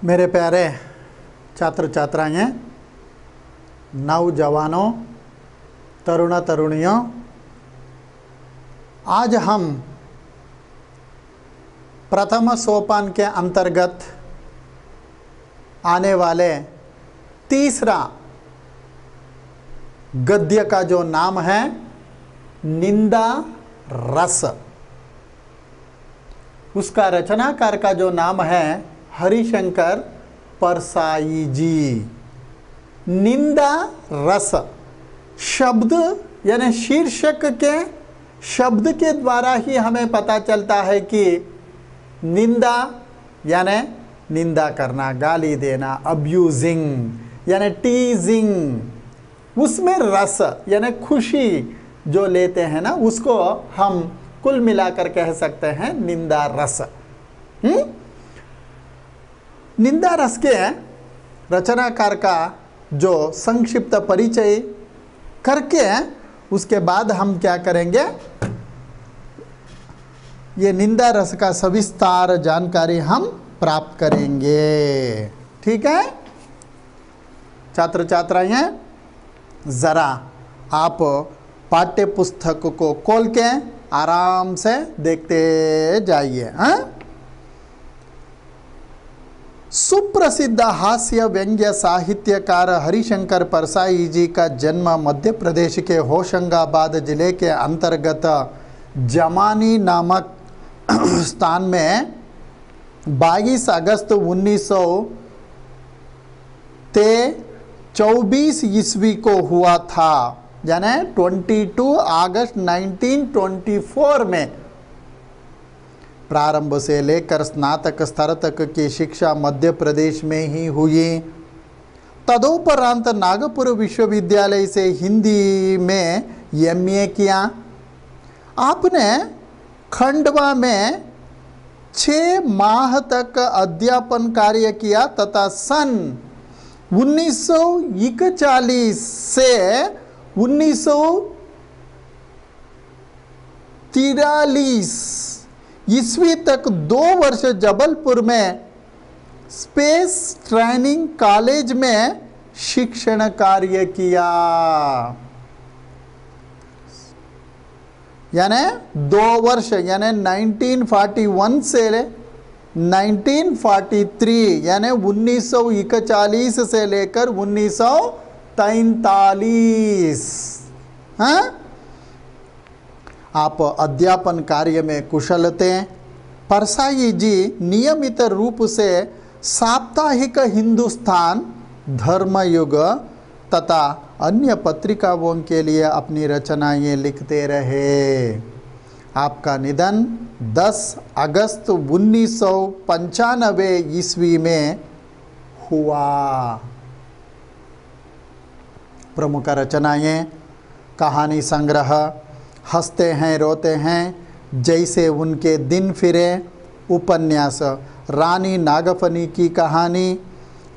मेरे प्यारे छात्र छात्राएं, नौजवानों, तरुण तरुणियों, आज हम प्रथम सोपान के अंतर्गत आने वाले तीसरा गद्य का जो नाम है निंदा रस, उसका रचनाकार का जो नाम है हरिशंकर परसाई जी। निंदा रस शब्द यानी शीर्षक के शब्द के द्वारा ही हमें पता चलता है कि निंदा यानी निंदा करना, गाली देना, अब्यूजिंग यानी टीजिंग, उसमें रस यानी खुशी जो लेते हैं ना, उसको हम कुल मिलाकर कह सकते हैं निंदा रस। निंदा रस के रचनाकार का जो संक्षिप्त परिचय करके उसके बाद हम क्या करेंगे, ये निंदा रस का सविस्तार जानकारी हम प्राप्त करेंगे। ठीक है छात्र छात्राएं, जरा आप पाठ्य पुस्तक को खोल के आराम से देखते जाइए। सुप्रसिद्ध हास्य व्यंग्य साहित्यकार हरिशंकर परसाई जी का जन्म मध्य प्रदेश के होशंगाबाद जिले के अंतर्गत जमानी नामक स्थान में 22 अगस्त 1924 ईस्वी को हुआ था, यानी 22 अगस्त 1924 में। प्रारंभ से लेकर स्नातक स्तर तक की शिक्षा मध्य प्रदेश में ही हुई। तदुपरांत नागपुर विश्वविद्यालय से हिंदी में एमए किया। आपने खंडवा में 6 माह तक अध्यापन कार्य किया तथा सन 1941 से 1943 ईस्वी तक 2 वर्ष जबलपुर में स्पेस ट्रेनिंग कॉलेज में शिक्षण कार्य किया, यानी 2 वर्ष यानी 1941 से 1943 यानी 1941 से लेकर 1943 आप अध्यापन कार्य में कुशल थे। परसाई जी नियमित रूप से साप्ताहिक हिंदुस्तान, धर्मयुग तथा अन्य पत्रिकाओं के लिए अपनी रचनाएं लिखते रहे। आपका निधन 10 अगस्त 1995 ईस्वी में हुआ। प्रमुख रचनाएं कहानी संग्रह हंसते हैं रोते हैं, जैसे उनके दिन फिरे, उपन्यास रानी नागफनी की कहानी,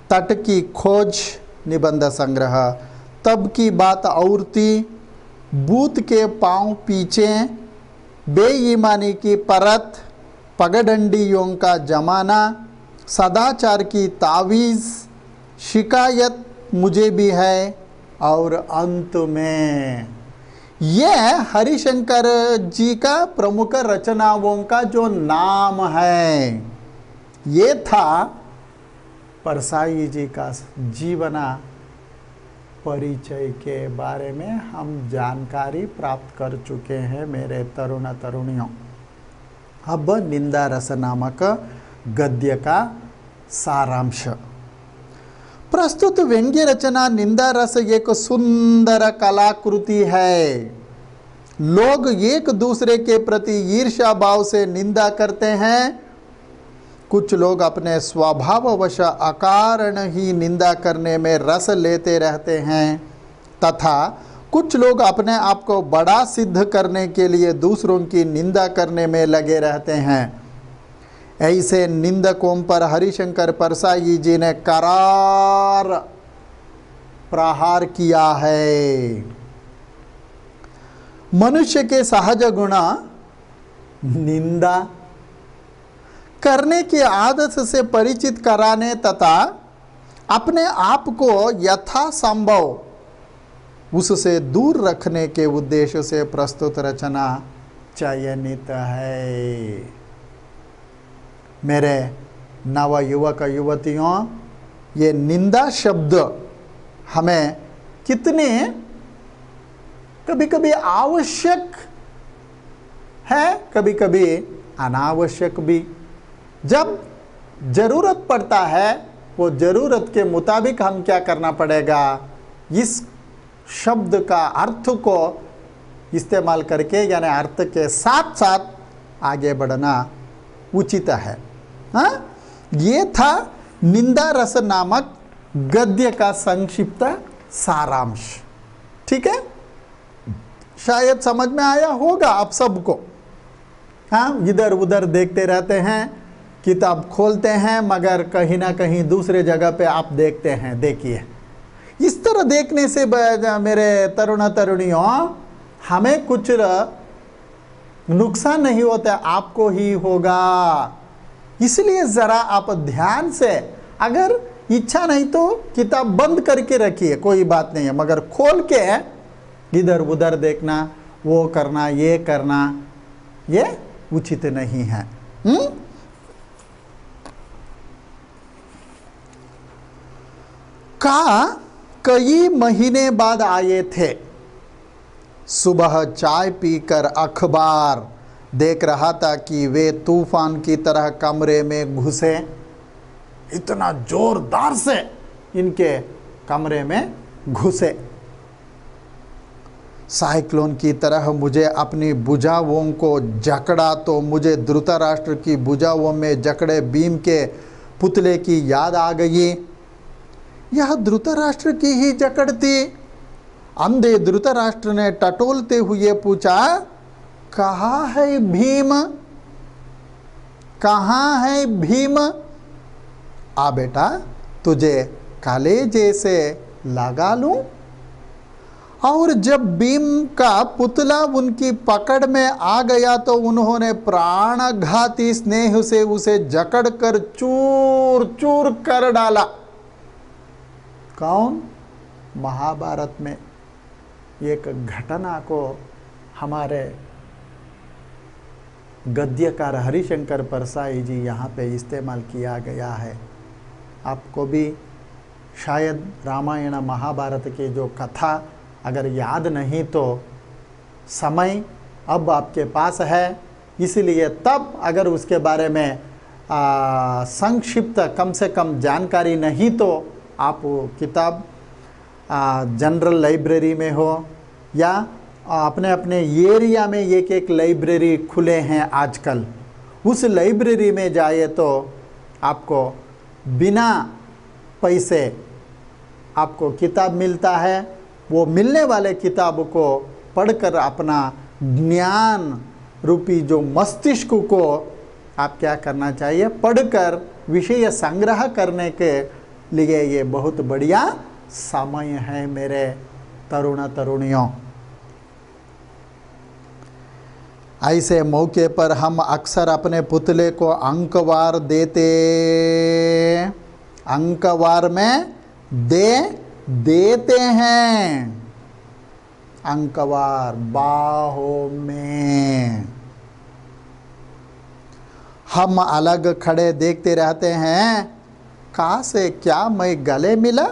तट की खोज निबंध संग्रह, तब की बात और थी, बूथ के पांव पीछे, बेईमानी की परत, पगडंडियों का जमाना, सदाचार की तावीज़, शिकायत मुझे भी है और अंत में। यह हरिशंकर जी का प्रमुख रचनाओं का जो नाम है, ये था परसाई जी का जीवना परिचय के बारे में हम जानकारी प्राप्त कर चुके हैं मेरे तरुण तरुणियों। अब निंदा रस नामक गद्य का सारांश। प्रस्तुत व्यंग्य रचना निंदा रस एक सुंदर कलाकृति है। लोग एक दूसरे के प्रति ईर्ष्या भाव से निंदा करते हैं। कुछ लोग अपने स्वभाववश अकारण ही निंदा करने में रस लेते रहते हैं तथा कुछ लोग अपने आप को बड़ा सिद्ध करने के लिए दूसरों की निंदा करने में लगे रहते हैं। ऐसे निंदकों पर हरिशंकर परसाई जी ने करार प्रहार किया है। मनुष्य के सहज गुण निंदा, करने की आदत से परिचित कराने तथा अपने आप को यथासंभव उससे दूर रखने के उद्देश्य से प्रस्तुत रचना चयनित है। मेरे नव युवक युवतियों, ये निंदा शब्द हमें कितने कभी कभी आवश्यक है, कभी कभी अनावश्यक भी। जब ज़रूरत पड़ता है वो ज़रूरत के मुताबिक हम क्या करना पड़ेगा, इस शब्द का अर्थ को इस्तेमाल करके यानी अर्थ के साथ साथ आगे बढ़ना उचित है। हाँ, ये था निंदा रस नामक गद्य का संक्षिप्त सारांश। ठीक है, शायद समझ में आया होगा आप सबको। हाँ, इधर उधर देखते रहते हैं, किताब खोलते हैं, मगर कहीं ना कहीं दूसरे जगह पे आप देखते हैं। देखिए, इस तरह देखने से मेरे तरुण तरुणियों हमें कुछ नुकसान नहीं होता, आपको ही होगा। इसलिए ज़रा आप ध्यान से, अगर इच्छा नहीं तो किताब बंद करके रखिए, कोई बात नहीं है, मगर खोल के इधर उधर देखना, वो करना, ये करना, ये उचित नहीं है। कई महीने बाद आए थे। सुबह चाय पीकर अखबार देख रहा था कि वे तूफान की तरह कमरे में घुसे। इतना जोरदार से इनके कमरे में घुसे। साइक्लोन की तरह मुझे अपनी भुजाओं को जकड़ा तो मुझे धृतराष्ट्र की भुजाओं में जकड़े भीम के पुतले की याद आ गई। यह धृतराष्ट्र की ही जकड़ थी। अंधे धृतराष्ट्र ने टटोलते हुए पूछा, कहाँ है भीम, कहाँ है भीम? आ बेटा, तुझे कलेजे से लगा लूं। और जब भीम का पुतला उनकी पकड़ में आ गया तो उन्होंने प्राणघाती स्नेह से उसे जकड़कर चूर चूर कर डाला। कौन? महाभारत में एक घटना को हमारे गद्यकार हरिशंकर परसाई जी यहाँ पे इस्तेमाल किया गया है। आपको भी शायद रामायण महाभारत की जो कथा अगर याद नहीं तो समय अब आपके पास है, इसलिए तब अगर उसके बारे में संक्षिप्त कम से कम जानकारी नहीं तो आप किताब जनरल लाइब्रेरी में हो या अपने अपने एरिया में एक एक लाइब्रेरी खुले हैं आजकल, उस लाइब्रेरी में जाइए तो आपको बिना पैसे आपको किताब मिलता है। वो मिलने वाले किताब को पढ़कर अपना ज्ञान रूपी जो मस्तिष्क को आप क्या करना चाहिए, पढ़कर विषय संग्रह करने के लिए ये बहुत बढ़िया समय है मेरे तरुण तरुणियों। ऐसे मौके पर हम अक्सर अपने पुतले को अंकवार में देते हैं। अंकवार बाहों में। हम अलग खड़े देखते रहते हैं। कहाँ से क्या मैं गले मिला?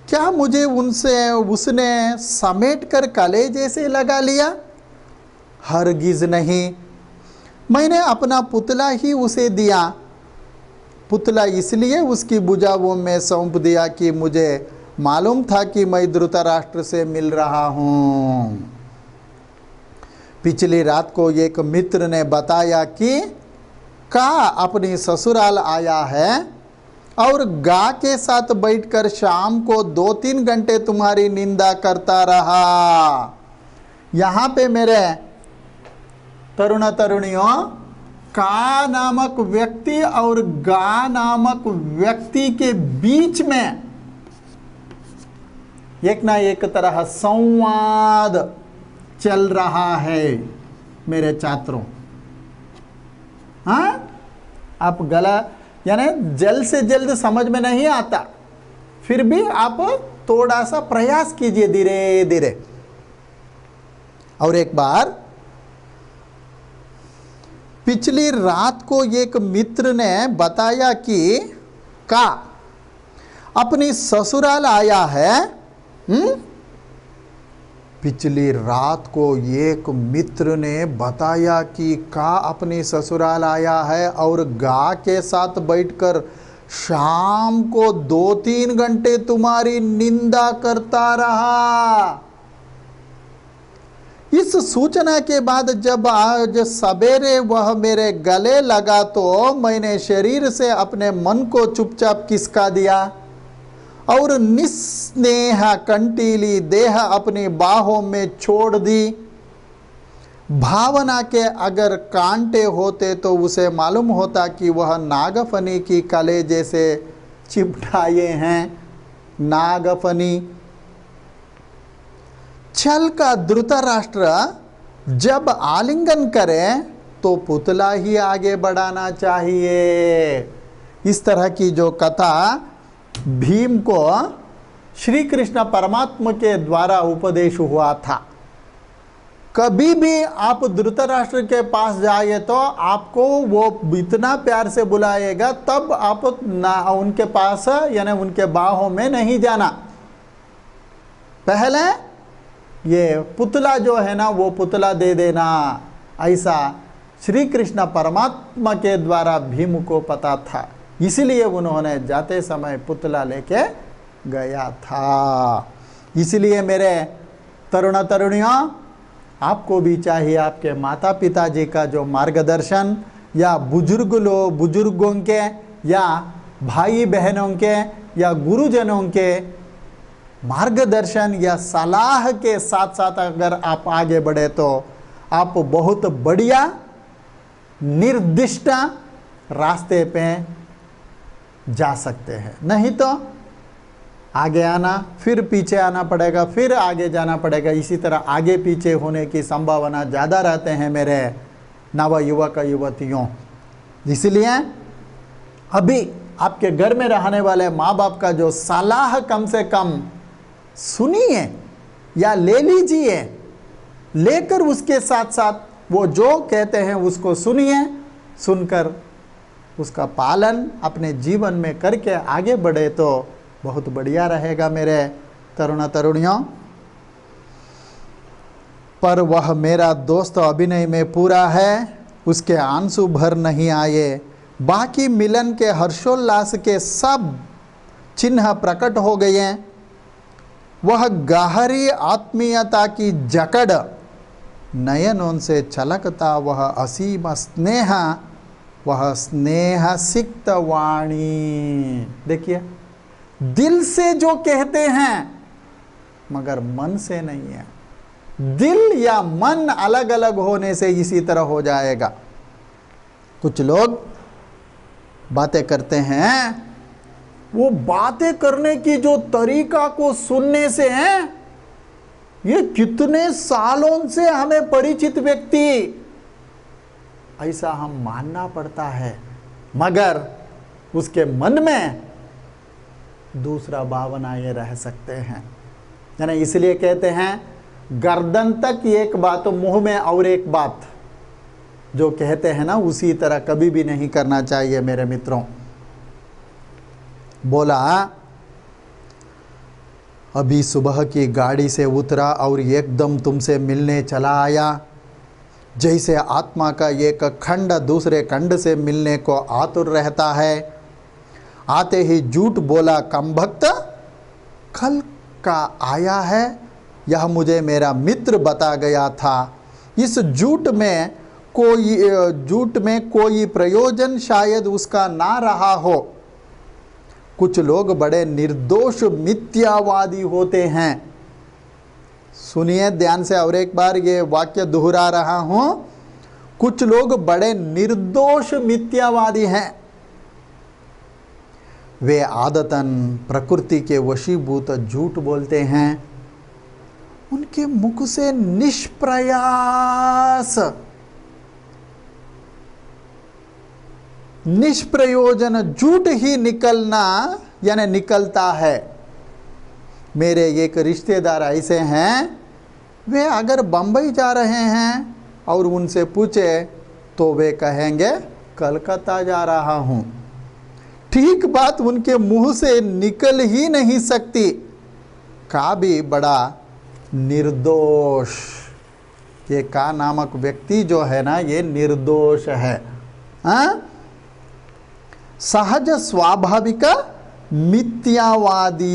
क्या मुझे उसने समेट कर कलेजे से लगा लिया? हरगिज नहीं, मैंने अपना पुतला ही उसे दिया। पुतला इसलिए उसकी भुजाओं में सौंप दिया कि मुझे मालूम था कि मैं धृतराष्ट्र से मिल रहा हूँ। पिछली रात को एक मित्र ने बताया कि का अपनी ससुराल आया है और गा के साथ बैठकर शाम को 2-3 घंटे तुम्हारी निंदा करता रहा। यहाँ पे मेरे तरुण तरुणियों, का नामक व्यक्ति और गा नामक व्यक्ति के बीच में एक ना एक तरह संवाद चल रहा है मेरे छात्रों। हाँ, आप गला यानी जल्द से जल्द समझ में नहीं आता, फिर भी आप थोड़ा सा प्रयास कीजिए धीरे धीरे। और एक बार पिछली रात को एक मित्र ने बताया कि का अपनी ससुराल आया है। पिछली रात को एक मित्र ने बताया कि का अपनी ससुराल आया है और गा के साथ बैठकर शाम को 2-3 घंटे तुम्हारी निंदा करता रहा। इस सूचना के बाद जब आज सवेरे वह मेरे गले लगा तो मैंने शरीर से अपने मन को चुपचाप खिसका दिया और निस्नेह कंटीली देह अपनी बाहों में छोड़ दी। भावना के अगर कांटे होते तो उसे मालूम होता कि वह नागफनी की कले जैसे चिपटाए हैं। नागफनी छल का धृतराष्ट्र जब आलिंगन करे तो पुतला ही आगे बढ़ाना चाहिए। इस तरह की जो कथा भीम को श्री कृष्ण परमात्मा के द्वारा उपदेश हुआ था। कभी भी आप धृतराष्ट्र के पास जाइए तो आपको वो इतना प्यार से बुलाएगा, तब आप ना उनके पास यानी उनके बाहों में नहीं जाना। पहले ये पुतला जो है ना वो पुतला दे देना, ऐसा श्री कृष्ण परमात्मा के द्वारा भीम को पता था, इसलिए उन्होंने जाते समय पुतला लेके गया था। इसलिए मेरे तरुण तरुणियों, आपको भी चाहिए आपके माता पिता जी का जो मार्गदर्शन या बुजुर्गों के या भाई बहनों के या गुरुजनों के मार्गदर्शन या सलाह के साथ साथ अगर आप आगे बढ़े तो आप बहुत बढ़िया निर्दिष्ट रास्ते पे जा सकते हैं। नहीं तो आगे आना फिर पीछे आना पड़ेगा, फिर आगे जाना पड़ेगा। इसी तरह आगे पीछे होने की संभावना ज़्यादा रहते हैं मेरे नव युवक युवतियों। इसलिए अभी आपके घर में रहने वाले माँ बाप का जो सलाह कम से कम सुनिए या ले लीजिए, लेकर उसके साथ साथ वो जो कहते हैं उसको सुनिए, सुनकर उसका पालन अपने जीवन में करके आगे बढ़े तो बहुत बढ़िया रहेगा मेरे तरुण तरुणियों। पर वह मेरा दोस्त अभिनय में पूरा है, उसके आंसू भर नहीं आए। बाकी मिलन के हर्षोल्लास के सब चिन्ह प्रकट हो गए। वह गहरी आत्मीयता की जकड़ नयनों से छलकता वह असीम स्नेह, वह स्नेह सिक्त वाणी। देखिए, दिल से जो कहते हैं मगर मन से नहीं है। दिल या मन अलग अलग होने से इसी तरह हो जाएगा। कुछ लोग बातें करते हैं, वो बातें करने की जो तरीका को सुनने से है, ये कितने सालों से हमें परिचित व्यक्ति, ऐसा हम मानना पड़ता है, मगर उसके मन में दूसरा भावना ये रह सकते हैं। यानी इसलिए कहते हैं गर्दन तक एक बात मुंह में और एक बात, जो कहते हैं ना उसी तरह कभी भी नहीं करना चाहिए मेरे मित्रों। बोला अभी सुबह की गाड़ी से उतरा और एकदम तुमसे मिलने चला आया। जैसे आत्मा का एक खंड दूसरे खंड से मिलने को आतुर रहता है। आते ही झूठ बोला कमभक्त, कल का आया है, यह मुझे मेरा मित्र बता गया था। इस झूठ में कोई प्रयोजन शायद उसका ना रहा हो। कुछ लोग बड़े निर्दोष मिथ्यावादी होते हैं। सुनिए ध्यान से, और एक बार ये वाक्य दोहरा रहा हूं। कुछ लोग बड़े निर्दोष मिथ्यावादी हैं। वे आदतन प्रकृति के वशीभूत झूठ बोलते हैं। उनके मुख से निष्प्रयास निष्प्रयोजन झूठ ही निकलना यानी निकलता है। मेरे एक रिश्तेदार ऐसे हैं, वे अगर बंबई जा रहे हैं और उनसे पूछे तो वे कहेंगे कलकत्ता जा रहा हूँ। ठीक बात उनके मुंह से निकल ही नहीं सकती। का भी बड़ा निर्दोष, ये का नामक व्यक्ति जो है ना, ये निर्दोष है। हाँ? सहज स्वाभाविक मिथ्यावादी।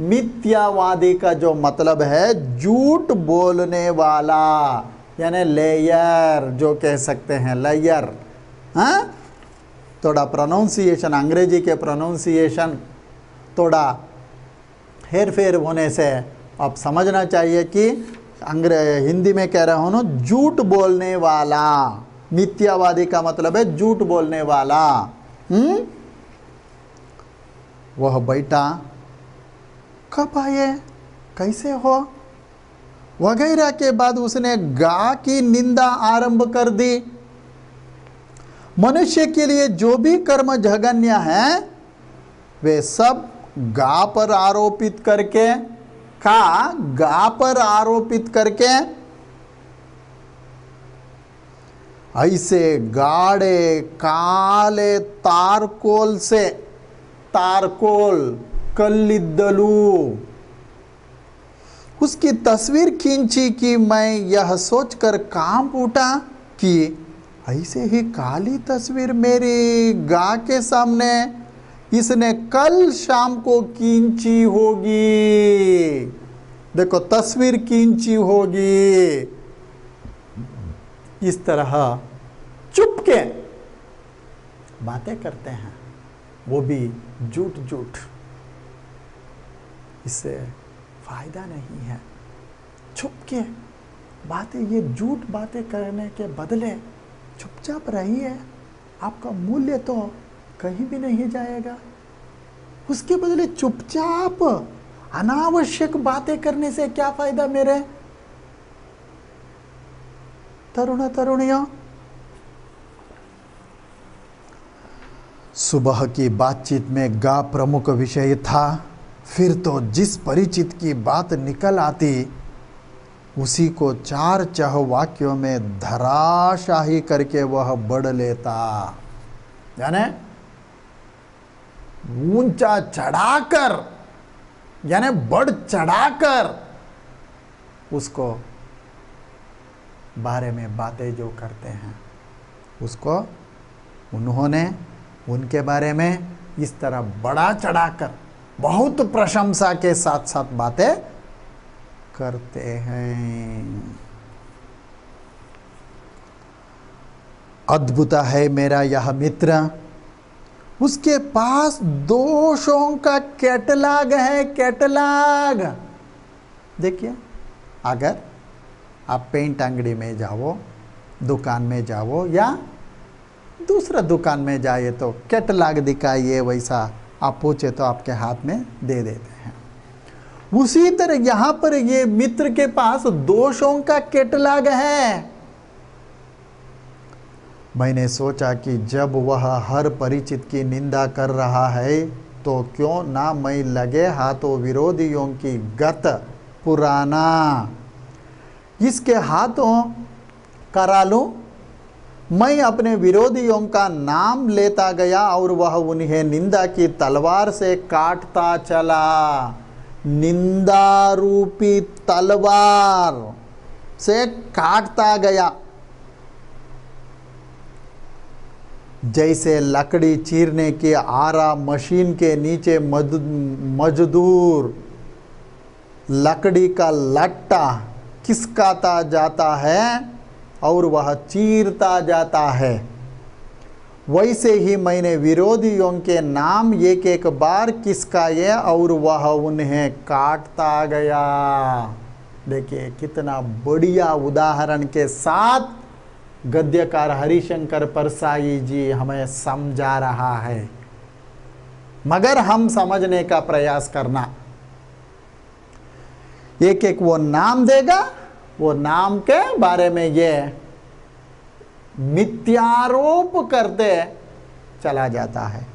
मिथ्यावादी का जो मतलब है झूठ बोलने वाला, यानी लेयर जो कह सकते हैं, लेयर। हाँ? थोड़ा प्रोनाउंसिएशन, अंग्रेजी के प्रोनाउंसिएशन थोड़ा हेर फेर होने से आप समझना चाहिए कि हिंदी में कह रहा हूँ ना, झूठ बोलने वाला। मिथ्यावादी का मतलब है झूठ बोलने वाला। वह बेटा कब आए, कैसे हो, वगैरह के बाद उसने गा की निंदा आरंभ कर दी। मनुष्य के लिए जो भी कर्म जघन्य हैं वे सब गा पर आरोपित करके, गा पर आरोपित करके ऐसे गाढ़े काले तारकोल से, तारकोल कल्लिद्दलू, उसकी तस्वीर खींची कि मैं यह सोचकर कांप उठा कि ऐसे ही काली तस्वीर मेरी गा के सामने इसने कल शाम को खींची होगी। देखो, तस्वीर खींची होगी। इस तरह चुपके बातें करते हैं, वो भी झूठ झूठ। इससे फायदा नहीं है। चुपके बातें, ये झूठ बातें करने के बदले चुपचाप रहिए, आपका मूल्य तो कहीं भी नहीं जाएगा। उसके बदले चुपचाप अनावश्यक बातें करने से क्या फायदा मेरे तरुण तरुणियों। सुबह की बातचीत में गा प्रमुख विषय था, फिर तो जिस परिचित की बात निकल आती उसी को चार चह वाक्यों में धराशाही करके वह बढ़ लेता। यानी ऊंचा चढ़ाकर, यानी बढ़ चढ़ाकर उसको बारे में बातें जो करते हैं, उसको उन्होंने उनके बारे में इस तरह बड़ा चढ़ाकर बहुत प्रशंसा के साथ साथ बातें करते हैं। अद्भुत है मेरा यह मित्र, उसके पास दोषों का कैटलॉग है, कैटलॉग। देखिए, अगर आप पेंट अंगड़ी में जाओ, दुकान में जाओ या दूसरा दुकान में जाइए तो कैटलॉग दिखाइए, वैसा आप पूछे तो आपके हाथ में दे देते हैं। उसी तरह यहां पर ये मित्र के पास दोषों का कैटलॉग है। मैंने सोचा कि जब वह हर परिचित की निंदा कर रहा है तो क्यों ना मैं लगे हाथों विरोधियों की गत पुराना इसके हाथों करा लूं। मैं अपने विरोधियों का नाम लेता गया और वह उन्हें निंदा की तलवार से काटता चला। निंदा रूपी तलवार से काटता गया। जैसे लकड़ी चीरने की आरा मशीन के नीचे मजदूर लकड़ी का लट्टा खिसकाता जाता है और वह चीरता जाता है, वैसे ही मैंने विरोधियों के नाम एक एक बार खिसकाए और वह उन्हें काटता गया। देखिए कितना बढ़िया उदाहरण के साथ गद्यकार हरिशंकर परसाई जी हमें समझा रहा है, मगर हम समझने का प्रयास करना। एक एक वो नाम देगा, वो नाम के बारे में ये मिथ्यारोप करते चला जाता है।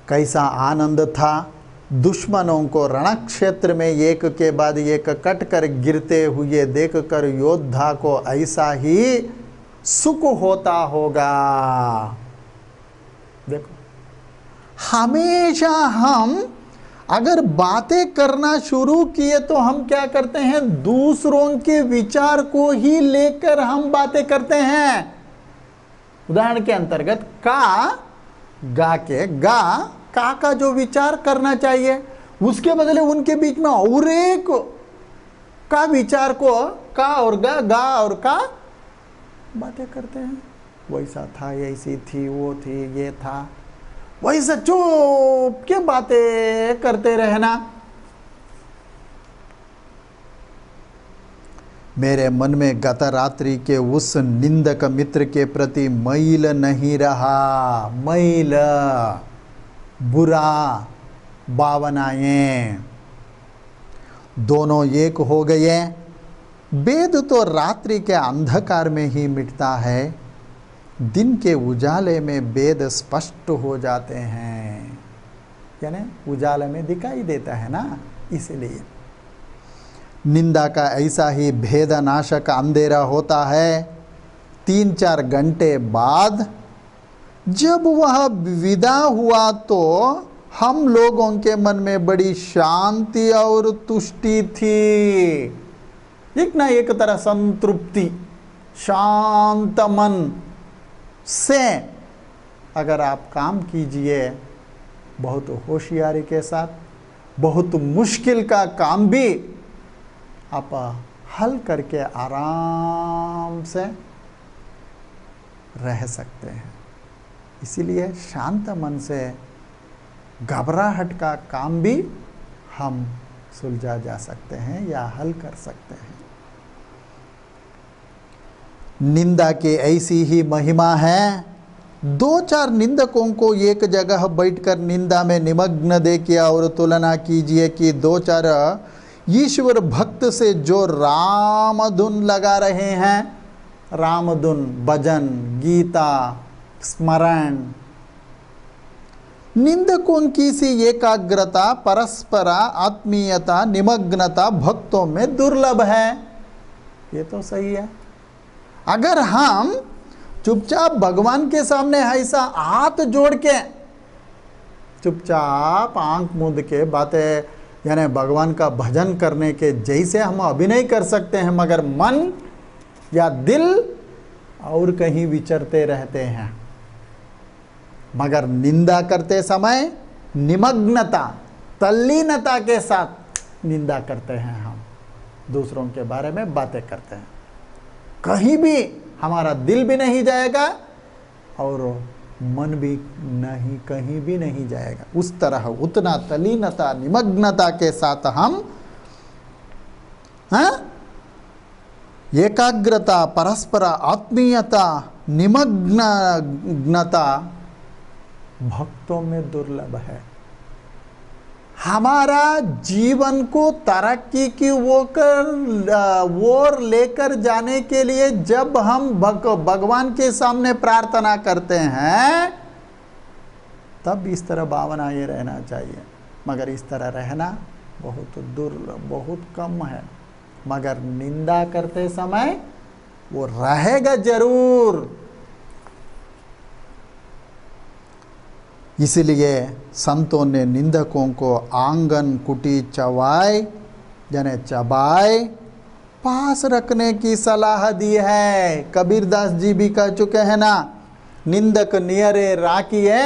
कैसा आनंद था दुश्मनों को रणक्षेत्र में एक के बाद एक कटकर गिरते हुए देखकर योद्धा को ऐसा ही सुख होता होगा। देखो, हमेशा हम अगर बातें करना शुरू किए तो हम क्या करते हैं, दूसरों के विचार को ही लेकर हम बातें करते हैं। उदाहरण के अंतर्गत गा के का जो विचार करना चाहिए उसके बदले उनके बीच में और एक का विचार को का और गा और का बातें करते हैं। वैसा था, ऐसी थी, वो थी, ये था, वैसा चुप के बातें करते रहना। मेरे मन में गत रात्रि के उस निंदक मित्र के प्रति मैल नहीं रहा। मैल, बुरा, भावनाएं दोनों एक हो गए। वेद तो रात्रि के अंधकार में ही मिटता है, दिन के उजाले में वेद स्पष्ट हो जाते हैं। यानी उजाले में दिखाई देता है ना, इसलिए निंदा का ऐसा ही भेदनाशक अंधेरा होता है। 3-4 घंटे बाद जब वह विदा हुआ तो हम लोगों के मन में बड़ी शांति और तुष्टि थी। एक ना एक तरह संतृप्ति, शांत मन से अगर आप काम कीजिए, बहुत होशियारी के साथ, बहुत मुश्किल का काम भी आप हल करके आराम से रह सकते हैं। इसीलिए शांत मन से घबराहट का काम भी हम सुलझा जा सकते हैं या हल कर सकते हैं। निंदा की ऐसी ही महिमा है। 2-4 निंदकों को एक जगह बैठकर निंदा में निमग्न देखिए और तुलना कीजिए कि 2-4 ईश्वर भक्त से जो राम धुन लगा रहे हैं, राम धुन, भजन, गीता, स्मरण। निंदकों की सी एकाग्रता, परस्पर आत्मीयता, निमग्नता भक्तों में दुर्लभ है। ये तो सही है। अगर हम चुपचाप भगवान के सामने ऐसा हाथ जोड़ के चुपचाप आंख मूंद के बातें, यानी भगवान का भजन करने के जैसे हम अभिनय कर सकते हैं, मगर मन या दिल और कहीं विचरते रहते हैं। मगर निंदा करते समय निमग्नता, तल्लीनता के साथ निंदा करते हैं। हम दूसरों के बारे में बातें करते हैं, कहीं भी हमारा दिल भी नहीं जाएगा और मन भी नहीं, कहीं भी नहीं जाएगा। उस तरह उतना तल्लीनता, निमग्नता के साथ हम एकाग्रता, परस्पर आत्मीयता, निमग्नता भक्तों में दुर्लभ है। हमारा जीवन को तरक्की की ओर लेकर जाने के लिए जब हम भगवान के सामने प्रार्थना करते हैं, तब इस तरह भावना ये रहना चाहिए। मगर इस तरह रहना बहुत दुर्लभ, बहुत कम है। मगर निंदा करते समय वो रहेगा जरूर। इसलिए संतों ने निंदकों को आंगन कुटी चवाए, यानी चबाए पास रखने की सलाह दी है। कबीरदास जी भी कह चुके हैं ना, निंदक नियरे राखिए,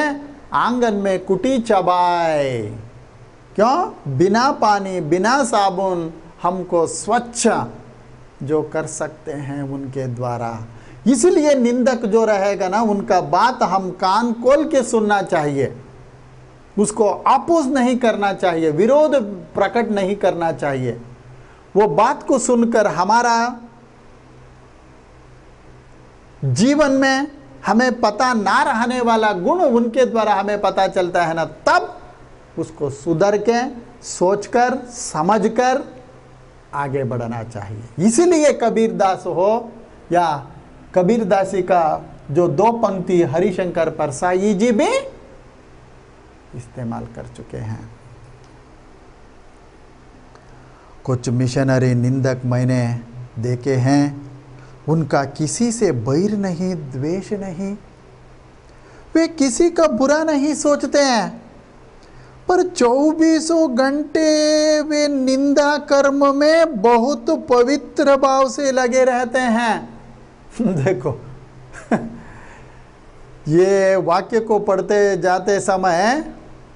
आंगन में कुटी चबाए। क्यों? बिना पानी, बिना साबुन हमको स्वच्छ जो कर सकते हैं उनके द्वारा। इसलिए निंदक जो रहेगा ना, उनका बात हम कान खोल के सुनना चाहिए, उसको अपोज नहीं करना चाहिए, विरोध प्रकट नहीं करना चाहिए। वो बात को सुनकर हमारा जीवन में हमें पता ना रहने वाला गुण उनके द्वारा हमें पता चलता है ना, तब उसको सुधर के, सोचकर, समझकर आगे बढ़ना चाहिए। इसीलिए कबीरदास हो या कबीरदासी का जो 2 पंक्ति हरिशंकर परसाई जी भी इस्तेमाल कर चुके हैं। कुछ मिशनरी निंदक मैंने देखे हैं, उनका किसी से बैर नहीं, द्वेष नहीं, वे किसी का बुरा नहीं सोचते हैं, पर 24 घंटे वे निंदा कर्म में बहुत पवित्र भाव से लगे रहते हैं। देखो ये वाक्य को पढ़ते जाते समय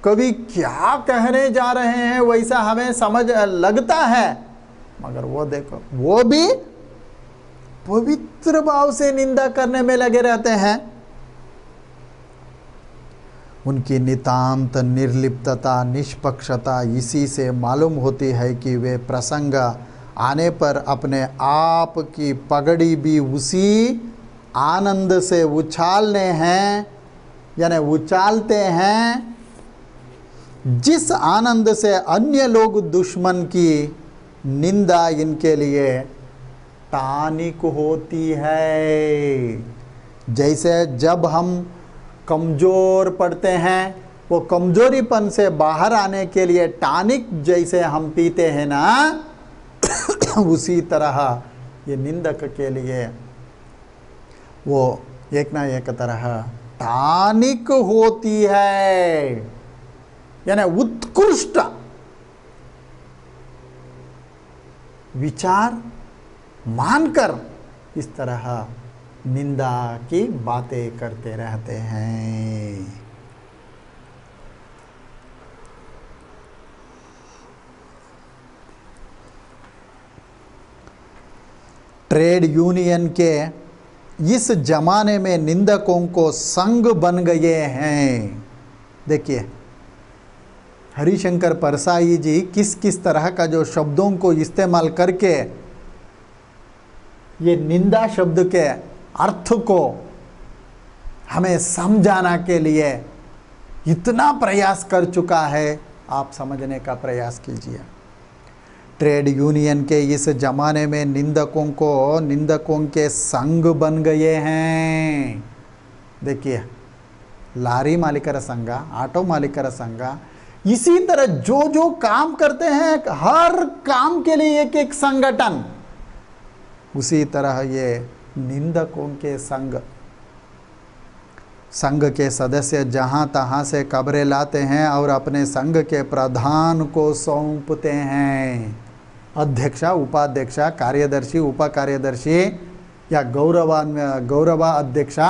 कभी क्या कहने जा रहे हैं वैसा हमें समझ लगता है, मगर वो देखो वो भी पवित्र भाव से निंदा करने में लगे रहते हैं। उनकी नितांत निर्लिप्तता, निष्पक्षता इसी से मालूम होती है कि वे प्रसंग आने पर अपने आप की पगड़ी भी उसी आनंद से उछालने हैं, यानी उछालते हैं जिस आनंद से अन्य लोग दुश्मन की निंदा इनके लिए टानिक होती है। जैसे जब हम कमज़ोर पड़ते हैं, वो कमज़ोरीपन से बाहर आने के लिए टानिक जैसे हम पीते हैं ना, उसी तरह ये निंदक के लिए वो एक ना एक तरह टानिक होती है, यानी उत्कृष्ट विचार मानकर इस तरह निंदा की बातें करते रहते हैं। ट्रेड यूनियन के इस जमाने में निंदकों को संग बन गए हैं। देखिए हरिशंकर परसाई जी किस किस तरह का जो शब्दों को इस्तेमाल करके ये निंदा शब्द के अर्थ को हमें समझाना के लिए इतना प्रयास कर चुका है, आप समझने का प्रयास कीजिए। ट्रेड यूनियन के इस जमाने में निंदकों के संग बन गए हैं। देखिए लारी मालिकर संघ, ऑटो मालिकर संघ, इसी तरह जो जो काम करते हैं हर काम के लिए एक एक संगठन, उसी तरह ये निंदकों के संघ के सदस्य जहां तहां से खबरें लाते हैं और अपने संघ के प्रधान को सौंपते हैं। अध्यक्षा, उपाध्यक्षा, कार्यदर्शी, उपकार्यदर्शी या गौरवा अध्यक्षा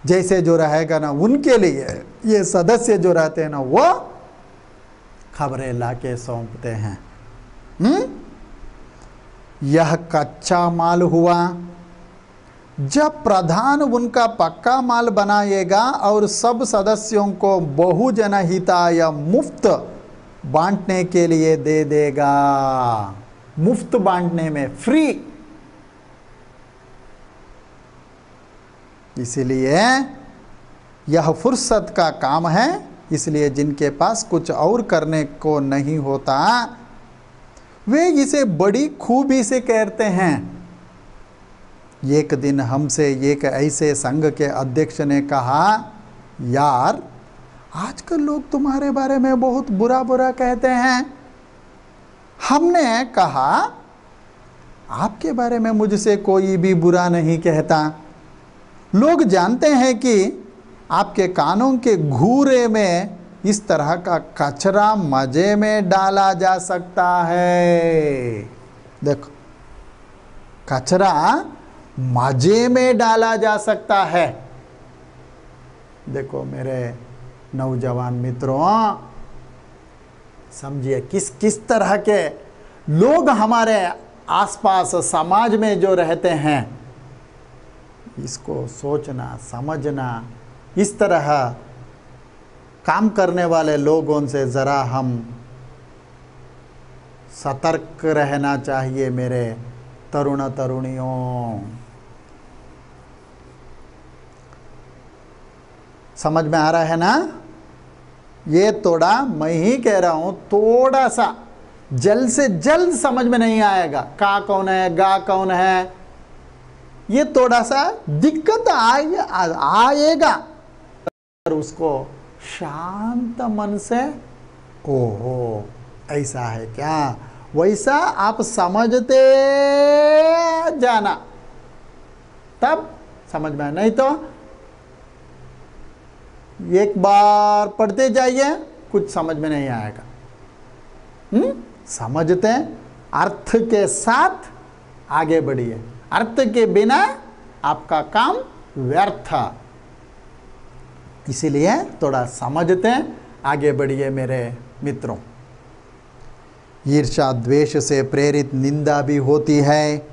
जैसे जो रहेगा ना, उनके लिए ये सदस्य जो रहते हैं ना, वो खबरें लाके सौंपते हैं। यह कच्चा माल हुआ। जब प्रधान उनका पक्का माल बनाएगा और सब सदस्यों को बहुजन हिताय मुफ्त बांटने के लिए दे देगा। मुफ्त बांटने में, फ्री। इसलिए यह फुर्सत का काम है। इसलिए जिनके पास कुछ और करने को नहीं होता, वे इसे बड़ी खूबी से कहते हैं। एक दिन हमसे एक ऐसे संघ के अध्यक्ष ने कहा, यार आजकल लोग तुम्हारे बारे में बहुत बुरा बुरा कहते हैं। हमने कहा, आपके बारे में मुझसे कोई भी बुरा नहीं कहता। लोग जानते हैं कि आपके कानों के घूरे में इस तरह का कचरा मजे में डाला जा सकता है। देखो, कचरा मजे में डाला जा सकता है। देखो मेरे नौजवान मित्रों, समझिए किस किस तरह के लोग हमारे आसपास समाज में जो रहते हैं, इसको सोचना समझना, इस तरह काम करने वाले लोगों से ज़रा हम सतर्क रहना चाहिए मेरे तरुण तरुणियों। समझ में आ रहा है ना? ये थोड़ा मैं ही कह रहा हूं, थोड़ा सा जल्द से जल्द समझ में नहीं आएगा। का कौन है, गा कौन है, ये थोड़ा सा दिक्कत आएगा, पर उसको शांत मन से ओहो ऐसा है क्या, वैसा आप समझते जाना, तब समझ में। नहीं तो एक बार पढ़ते जाइए, कुछ समझ में नहीं आएगा। समझते अर्थ के साथ आगे बढ़िए, अर्थ के बिना आपका काम व्यर्थ। इसीलिए थोड़ा समझते आगे बढ़िए मेरे मित्रों। ईर्ष्या द्वेष से प्रेरित निंदा भी होती है,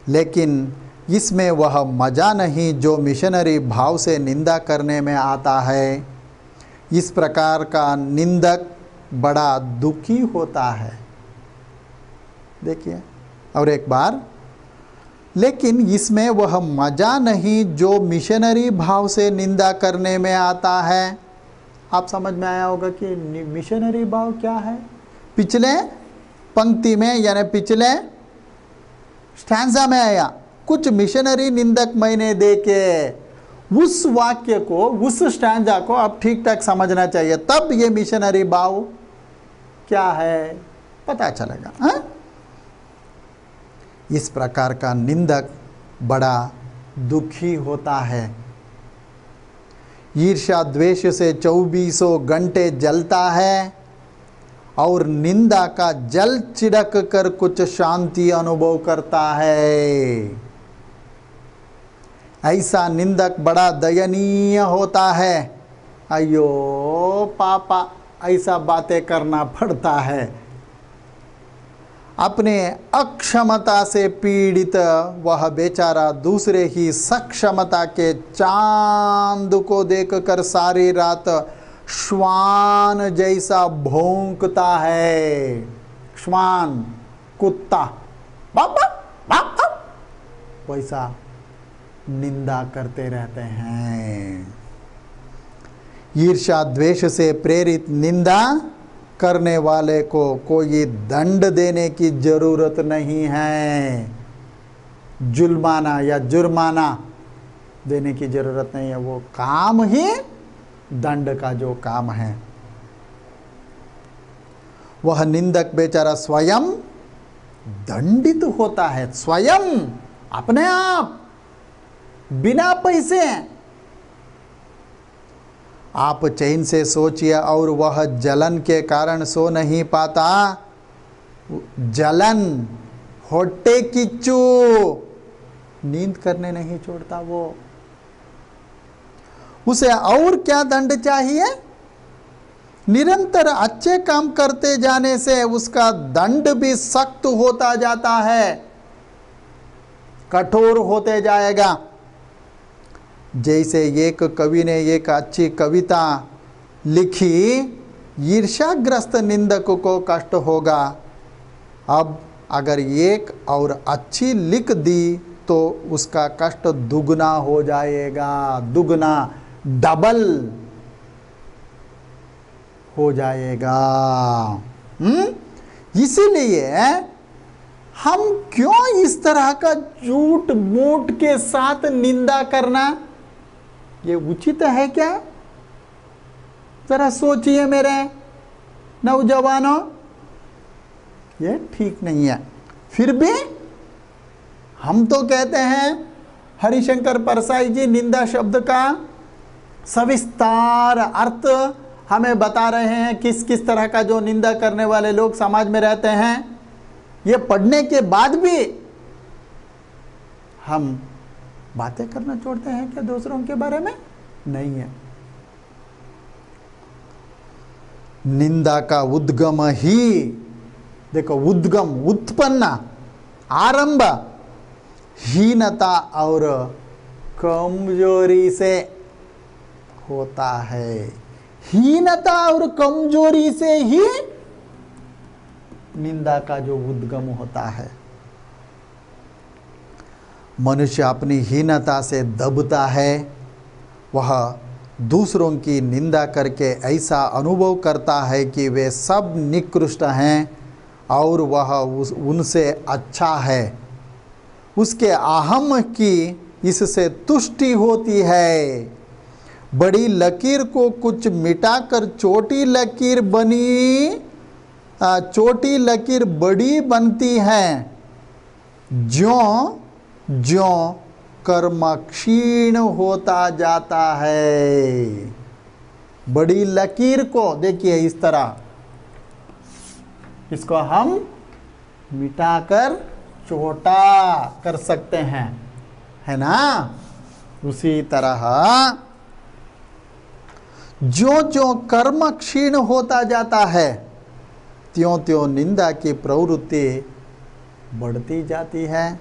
लेकिन इसमें वह मज़ा नहीं जो मिशनरी भाव से निंदा करने में आता है। इस प्रकार का निंदक बड़ा दुखी होता है। देखिए और एक बार, लेकिन इसमें वह मज़ा नहीं जो मिशनरी भाव से निंदा करने में आता है। आप समझ में आया होगा कि मिशनरी भाव क्या है। पिछले पंक्ति में यानी पिछले स्टैंजा में आया, कुछ मिशनरी निंदक मैंने देखे। उस वाक्य को, उस स्टैंजा को आप ठीक ठाक समझना चाहिए, तब ये मिशनरी भाव क्या है पता चलेगा। हा? इस प्रकार का निंदक बड़ा दुखी होता है। ईर्ष्या द्वेष से 24 घंटे जलता है और निंदा का जल चिड़क कर कुछ शांति अनुभव करता है। ऐसा निंदक बड़ा दयनीय होता है। अयो पापा, ऐसा बातें करना पड़ता है। अपने अक्षमता से पीड़ित वह बेचारा दूसरे ही सक्षमता के चांद को देखकर सारी रात श्वान जैसा भौंकता है। श्वान कुत्ता वैसा निंदा करते रहते हैं। ईर्ष्या द्वेष से प्रेरित निंदा करने वाले को कोई दंड देने की जरूरत नहीं है। जुल्माना या जुर्माना देने की जरूरत नहीं है, वो काम ही दंड का जो काम है। वह निंदक बेचारा स्वयं दंडित होता है, स्वयं अपने आप, बिना पैसे। आप चैन से सोचिए, और वह जलन के कारण सो नहीं पाता। जलन, होट्टे किच्चू, नींद करने नहीं छोड़ता वो। उसे और क्या दंड चाहिए? निरंतर अच्छे काम करते जाने से उसका दंड भी सख्त होता जाता है, कठोर होते जाएगा। जैसे एक कवि ने एक अच्छी कविता लिखी, ईर्ष्याग्रस्त निंदक को कष्ट होगा। अब अगर एक और अच्छी लिख दी तो उसका कष्ट दुगना हो जाएगा, दुगना, डबल हो जाएगा। इसीलिए हम क्यों इस तरह का झूठ मूठ के साथ निंदा करना, ये उचित है क्या? जरा सोचिए मेरे नौजवानों, ये ठीक नहीं है। फिर भी हम तो कहते हैं, हरिशंकर परसाई जी निंदा शब्द का सविस्तार अर्थ हमें बता रहे हैं, किस किस तरह का जो निंदा करने वाले लोग समाज में रहते हैं। ये पढ़ने के बाद भी हम बातें करना छोड़ते हैं क्या दूसरों के बारे में? नहीं है। निंदा का उद्गम ही, देखो उद्गम, उत्पन्न, आरंभ हीनता और कमजोरी से होता है। हीनता और कमजोरी से ही निंदा का जो उद्गम होता है। मनुष्य अपनी हीनता से दबता है। वह दूसरों की निंदा करके ऐसा अनुभव करता है कि वे सब निकृष्ट हैं और वह उनसे अच्छा है। उसके अहम की इससे तुष्टि होती है। बड़ी लकीर को कुछ मिटाकर छोटी लकीर छोटी लकीर बड़ी बनती है। ज्यों ज्यों कर्म क्षीण होता जाता है। बड़ी लकीर को देखिए इस तरह, इसको हम मिटाकर छोटा कर सकते हैं, है ना। उसी तरह जो जो कर्म क्षीण होता जाता है, त्यों त्यों निंदा की प्रवृत्ति बढ़ती जाती है।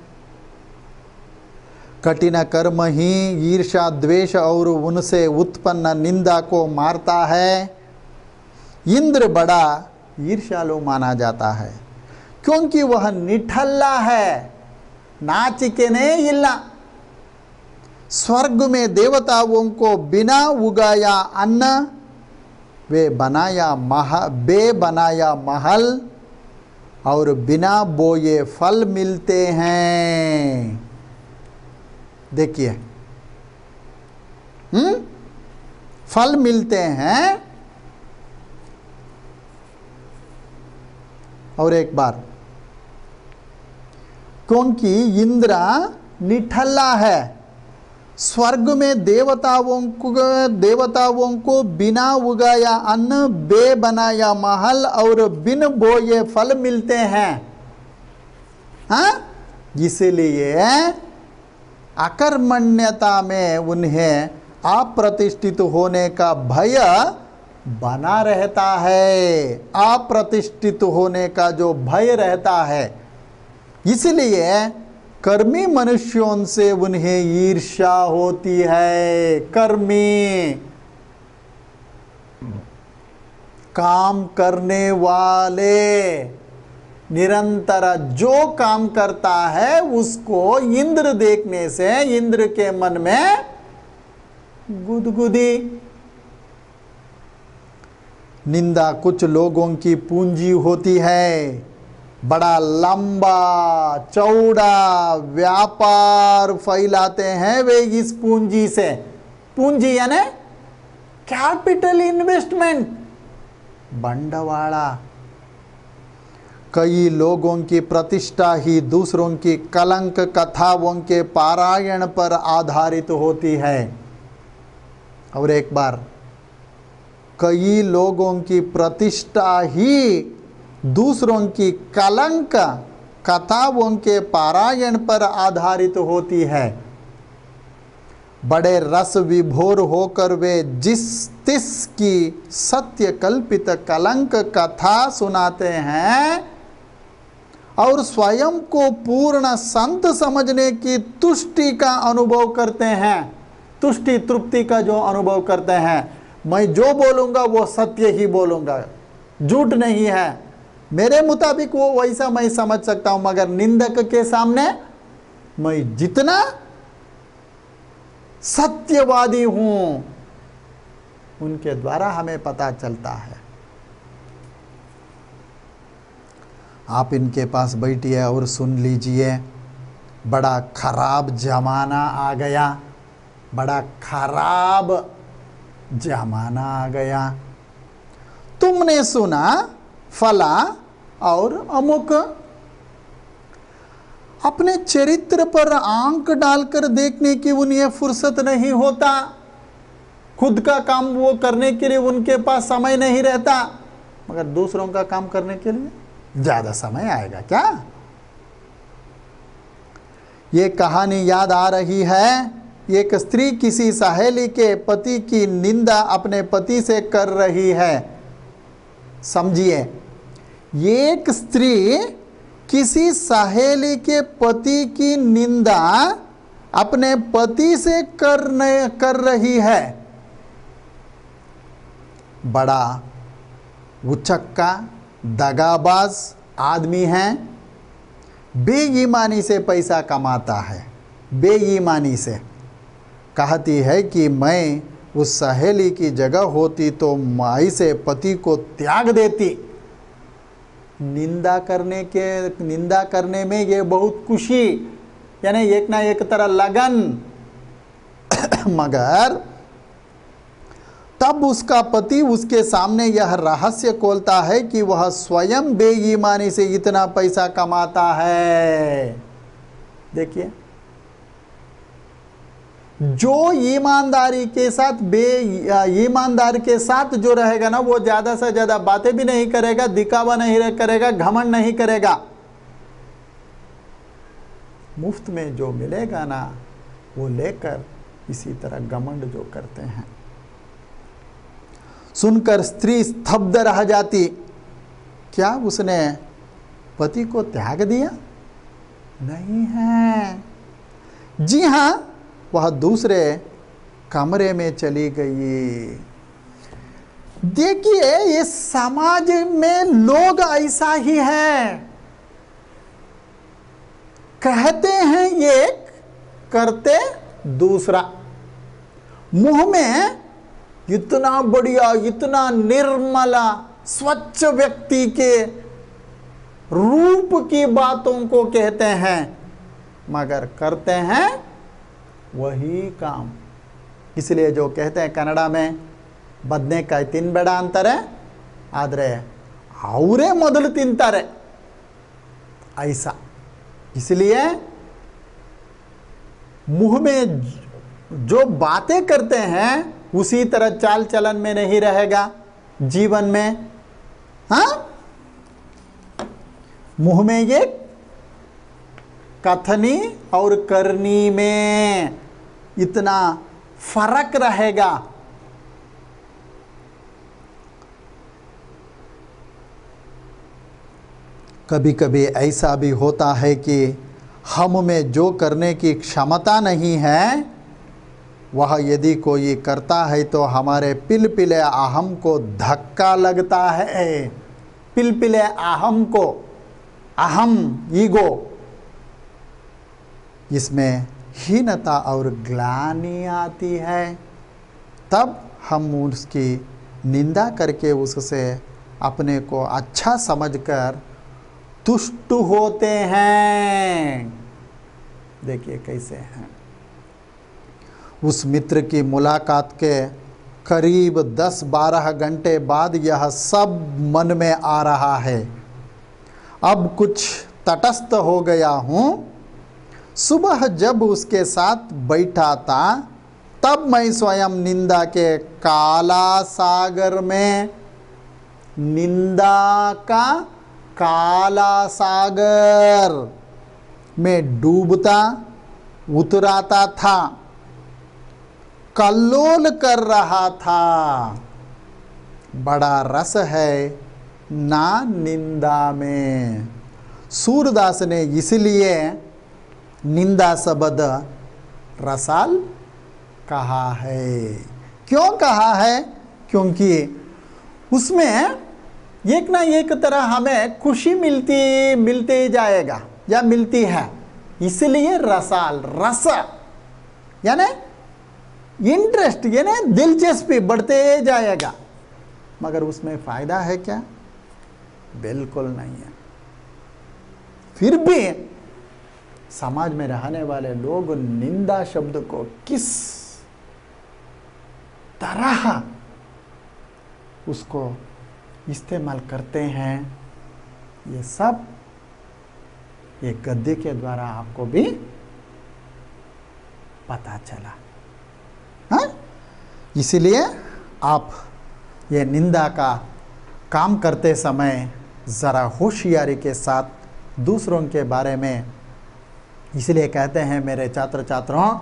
कठिन कर्म ही ईर्ष्या द्वेष और उनसे उत्पन्न निंदा को मारता है। इंद्र बड़ा ईर्ष्यालु माना जाता है क्योंकि वह निठल्ला है, नाचिकेने इल्ला। स्वर्ग में देवताओं को बिना उगाया अन्न, बे बनाया महल और बिना बोए फल मिलते हैं। देखिए, फल मिलते हैं। और एक बार, क्योंकि इंद्र निठल्ला है, स्वर्ग में देवताओं को बिना उगाया अन्न, बे बनाया महल और बिन बोए फल मिलते हैं। हाँ, इसलिए अकर्मण्यता में उन्हें अप्रतिष्ठित होने का भय बना रहता है। अप्रतिष्ठित होने का जो भय रहता है, इसलिए कर्मी मनुष्यों से उन्हें ईर्ष्या होती है। कर्मी, काम करने वाले, निरंतर जो काम करता है उसको इंद्र देखने से इंद्र के मन में गुदगुदी। निंदा कुछ लोगों की पूंजी होती है। बड़ा लंबा चौड़ा व्यापार फैलाते हैं वे इस पूंजी से। पूंजी यानी कैपिटल इन्वेस्टमेंट, बंडवाड़ा। कई लोगों की प्रतिष्ठा ही दूसरों की कलंक कथाओं के पारायण पर आधारित होती है। और एक बार, कई लोगों की प्रतिष्ठा ही दूसरों की कलंक कथाओं के पारायण पर आधारित होती है। बड़े रस विभोर होकर वे जिस तिस की सत्य कल्पित कलंक कथा सुनाते हैं और स्वयं को पूर्ण संत समझने की तुष्टि का अनुभव करते हैं। तुष्टि, तृप्ति का जो अनुभव करते हैं, मैं जो बोलूँगा वो सत्य ही बोलूँगा, झूठ नहीं है, मेरे मुताबिक वो वैसा मैं समझ सकता हूँ, मगर निंदक के सामने मैं जितना सत्यवादी हूँ उनके द्वारा हमें पता चलता है। आप इनके पास बैठिए और सुन लीजिए। बड़ा खराब जमाना आ गया, बड़ा खराब जमाना आ गया। तुमने सुना फला और अमुक। अपने चरित्र पर आंख डालकर देखने की उन्हें फुर्सत नहीं होता। खुद का काम वो करने के लिए उनके पास समय नहीं रहता, मगर दूसरों का काम करने के लिए ज्यादा समय आएगा क्या। ये कहानी याद आ रही है। एक स्त्री किसी सहेली के पति की निंदा अपने पति से कर रही है। समझिए, एक स्त्री किसी सहेली के पति की निंदा अपने पति से कर रही है। बड़ा उचक्का दगाबाज आदमी है, बेईमानी से पैसा कमाता है, बेईमानी से। कहती है कि मैं उस सहेली की जगह होती तो माई से पति को त्याग देती। निंदा करने में ये बहुत खुशी, यानी एक ना एक तरह लगन। मगर तब उसका पति उसके सामने यह रहस्य खोलता है कि वह स्वयं बेईमानी से इतना पैसा कमाता है। देखिए, जो ईमानदारी के साथ ईमानदार के साथ जो रहेगा ना, वो ज्यादा से ज्यादा बातें भी नहीं करेगा, दिखावा नहीं करेगा, घमंड नहीं करेगा। मुफ्त में जो मिलेगा ना वो लेकर इसी तरह घमंड जो करते हैं। सुनकर स्त्री स्तब्ध रह जाती। क्या उसने पति को त्याग दिया? नहीं है। जी हां, वह दूसरे कमरे में चली गई। देखिए, ये समाज में लोग ऐसा ही है, कहते हैं एक, करते दूसरा। मुंह में इतना बढ़िया, इतना निर्मला, स्वच्छ व्यक्ति के रूप की बातों को कहते हैं, मगर करते हैं वही काम। इसलिए जो कहते हैं कन्नड़ा में, बदनेकाಯಿ ತಿನ್ಬೇಡ ಅಂತಾರೆ, ಆದರೆ ಅವರೇ ಮೊದಲು ತಿಂತಾರೆ, ऐसा। इसलिए मुंह में जो बातें करते हैं उसी तरह चाल चलन में नहीं रहेगा जीवन में। हाँ, मुंह में ये कथनी और करनी में इतना फर्क रहेगा। कभी कभी ऐसा भी होता है कि हम में जो करने की क्षमता नहीं है, वह यदि कोई करता है तो हमारे पिलपिले अहम को धक्का लगता है। पिलपिले अहम को, अहम ईगो, इसमें हीनता और ग्लानि आती है। तब हम उसकी निंदा करके उससे अपने को अच्छा समझकर तुष्ट होते हैं। देखिए कैसे हैं। उस मित्र की मुलाकात के करीब 10-12 घंटे बाद यह सब मन में आ रहा है। अब कुछ तटस्थ हो गया हूँ। सुबह जब उसके साथ बैठा था तब मैं स्वयं निंदा के काला सागर में, निंदा का काला सागर में डूबता उतराता था, कल्लोल कर रहा था। बड़ा रस है ना निंदा में। सूरदास ने इसलिए निंदा शब्द रसाल कहा है। क्यों कहा है? क्योंकि उसमें एक ना एक तरह हमें खुशी मिलते जाएगा या मिलती है, इसलिए रसाल, रस यानी इंटरेस्ट, यानी दिलचस्पी बढ़ते जाएगा। मगर उसमें फायदा है क्या? बिल्कुल नहीं है। फिर भी समाज में रहने वाले लोग निंदा शब्द को किस तरह उसको इस्तेमाल करते हैं, ये सब एक गद्य के द्वारा आपको भी पता चला। हाँ, इसीलिए आप ये निंदा का काम करते समय ज़रा होशियारी के साथ दूसरों के बारे में, इसलिए कहते हैं मेरे छात्र छात्राओं,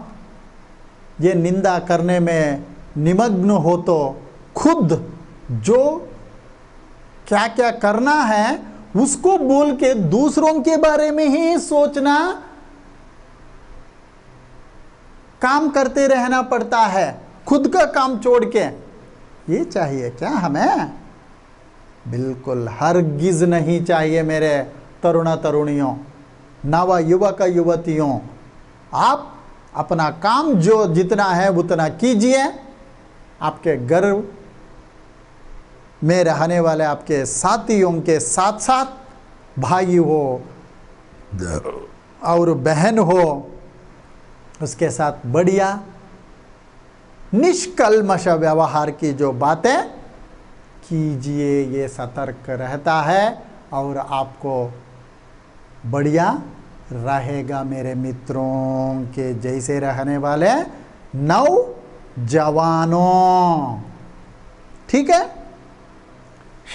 ये निंदा करने में निमग्न हो तो खुद जो क्या क्या करना है उसको बोल के दूसरों के बारे में ही सोचना, काम करते रहना पड़ता है, खुद का काम छोड़ के। ये चाहिए क्या हमें? बिल्कुल हरगिज नहीं चाहिए मेरे तरुणा तरुणियों, नव युवक युवतियों। आप अपना काम जो जितना है उतना कीजिए। आपके घर में रहने वाले आपके साथियों के साथ साथ भाई हो, और बहन हो उसके साथ बढ़िया निष्कल्मश व्यवहार की जो बातें कीजिए, ये सतर्क रहता है और आपको बढ़िया रहेगा मेरे मित्रों के जैसे रहने वाले नौजवानों। ठीक है,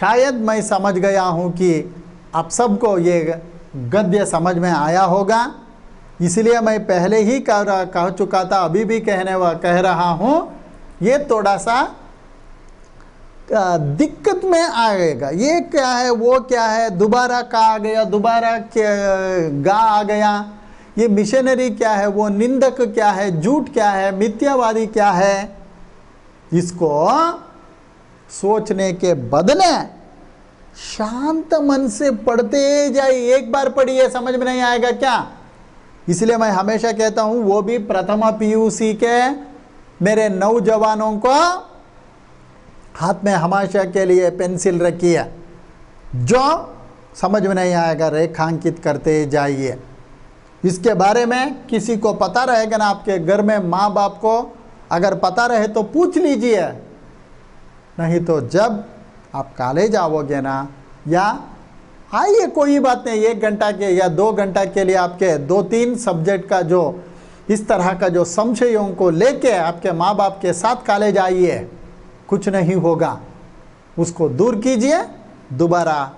शायद मैं समझ गया हूं कि आप सबको ये गद्य समझ में आया होगा, इसलिए मैं पहले ही कह चुका था, अभी भी कह रहा हूं, ये थोड़ा सा दिक्कत में आएगा। ये क्या है, वो क्या है, दोबारा का आ गया, दोबारा गा आ गया, ये मिशनरी क्या है, वो निंदक क्या है, झूठ क्या है, मिथ्यावादी क्या है। इसको सोचने के बदले शांत मन से पढ़ते जाइए। एक बार पढ़िए, समझ में नहीं आएगा क्या? इसलिए मैं हमेशा कहता हूं, वो भी प्रथम पीयूसी के मेरे नौजवानों को हाथ में हमेशा के लिए पेंसिल रखिए, जो समझ में नहीं आएगा रेखांकित करते जाइए। इसके बारे में किसी को पता रहेगा ना, आपके घर में माँ बाप को अगर पता रहे तो पूछ लीजिए, नहीं तो जब आप कॉलेज आओगे ना, या आइए कोई बात नहीं, 1 घंटा के या 2 घंटा के लिए आपके 2-3 सब्जेक्ट का जो इस तरह का जो संशयों को लेके आपके माँ बाप के साथ कॉलेज आइए, कुछ नहीं होगा, उसको दूर कीजिए, दोबारा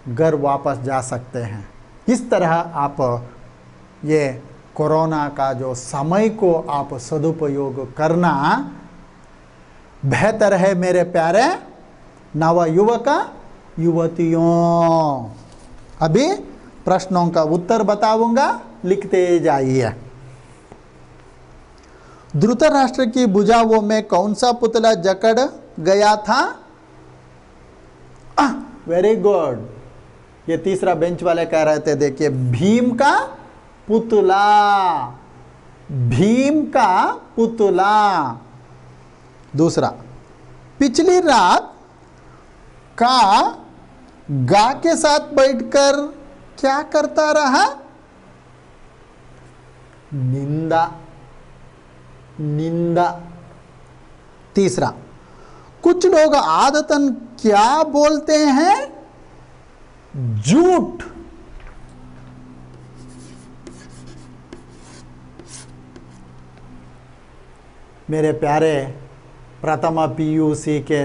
घर वापस जा सकते हैं। इस तरह आप ये कोरोना का जो समय को आप सदुपयोग करना बेहतर है मेरे प्यारे नव युवक युवतियों। अभी प्रश्नों का उत्तर बताऊंगा, लिखते जाइए। धृतराष्ट्र की भुजाओं में कौन सा पुतला जकड़ गया था? वेरी गुड, ये तीसरा बेंच वाले कह रहे थे, देखिए भीम का पुतला, भीम का पुतला। दूसरा, पिछली रात का गा के साथ बैठकर क्या करता रहा? निंदा, निंदा। तीसरा, कुछ लोग आदतन क्या बोलते हैं? झूठ। मेरे प्यारे प्रथम पीयूसी के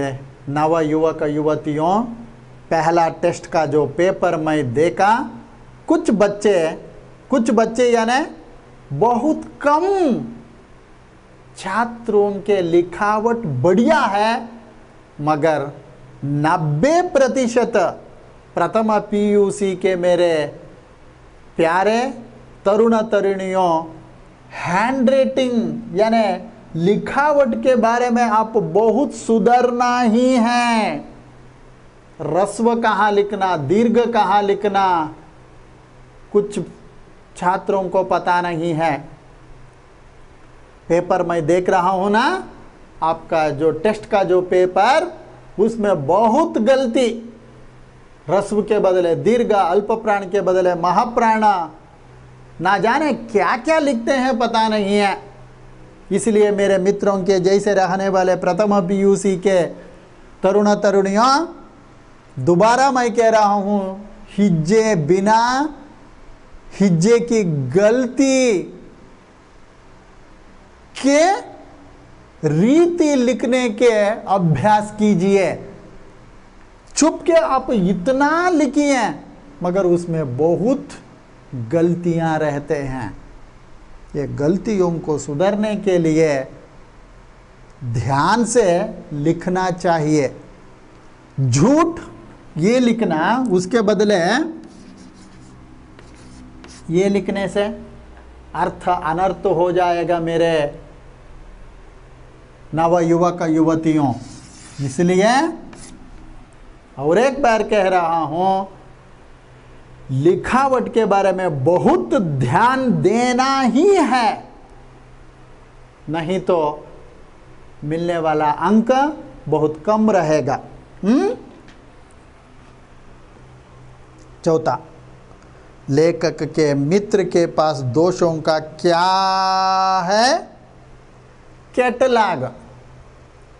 नव युवक युवतियों, पहला टेस्ट का जो पेपर मैं देखा, कुछ बच्चे यानी बहुत कम छात्रों के लिखावट बढ़िया है, मगर 90% प्रथम पीयूसी के मेरे प्यारे तरुण तरुणियों, हैंड राइटिंग यानी लिखावट के बारे में आप बहुत सुधरना ही है। ह्रस्व कहाँ लिखना, दीर्घ कहाँ लिखना, कुछ छात्रों को पता नहीं है। पेपर मैं देख रहा हूं ना, आपका जो टेस्ट का जो पेपर, उसमें बहुत गलती, ह्रस्व के बदले दीर्घ, अल्प प्राण के बदले महाप्राण, ना जाने क्या क्या लिखते हैं पता नहीं है। इसलिए मेरे मित्रों के जैसे रहने वाले प्रथम पीयूसी के तरुण तरुणियों, दोबारा मैं कह रहा हूं, हिज्जे बिना हिज्जे की गलती के रीति लिखने के अभ्यास कीजिए। चुप के आप इतना लिखिए, मगर उसमें बहुत गलतियां रहते हैं। ये गलतियों को सुधारने के लिए ध्यान से लिखना चाहिए। झूठ ये लिखना, उसके बदले ये लिखने से अर्थ अनर्थ हो जाएगा मेरे नव युवक युवतियों। इसलिए और एक बार कह रहा हूं, लिखावट के बारे में बहुत ध्यान देना ही है, नहीं तो मिलने वाला अंक बहुत कम रहेगा। चौथा, लेखक के मित्र के पास दोषों का क्या है? Catalogue,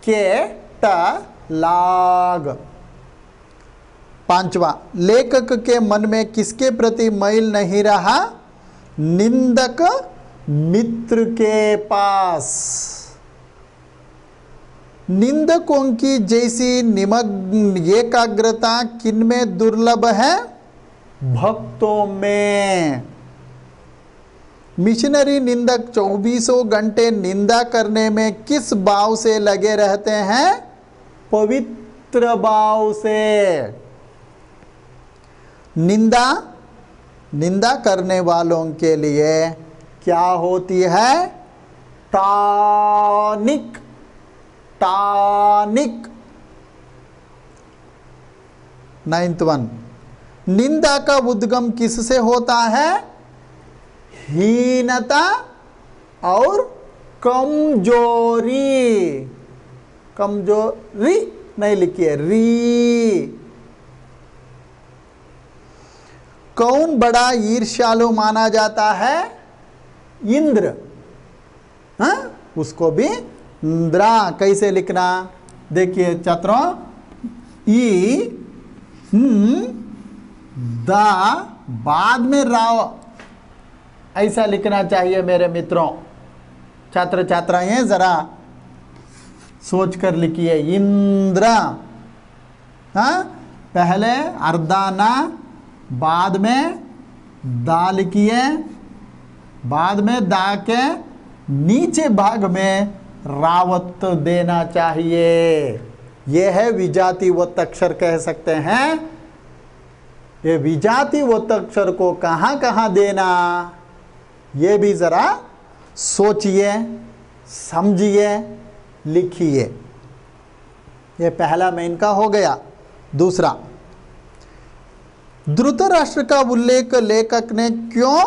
catalogue. पांचवा, लेखक के मन में किसके प्रति मैल नहीं रहा? निंदक मित्र के पास। निंदकों की जैसी निमग्न एकाग्रता किनमें दुर्लभ है? भक्तों में। मिशनरी निंदक 24 घंटे निंदा करने में किस भाव से लगे रहते हैं? पवित्र भाव से। निंदा करने वालों के लिए क्या होती है? टॉनिक। नाइन्थ वन, निंदा का उद्गम किससे होता है? हीनता और कमजोरी। कमजोरी नहीं लिखी है, री। कौन बड़ा ईर्ष्यालु माना जाता है? इंद्र। हाँ, उसको भी इंद्रा कैसे लिखना? देखिए छात्रों, ई दा बाद में राव ऐसा लिखना चाहिए मेरे मित्रों। छात्र छात्राएं जरा सोच कर लिखिए। इंद्र, हाँ, पहले अर्धाना, बाद में दा लिखिए, बाद में दा के नीचे भाग में रावत देना चाहिए। यह है विजाति वत्तक्षर कह सकते हैं। ये विजाति वत्तक्षर को कहाँ कहाँ देना, ये भी जरा सोचिए, समझिए, लिखिए। ये पहला मेन का हो गया। दूसरा, धृतराष्ट्र का उल्लेख लेखक ने क्यों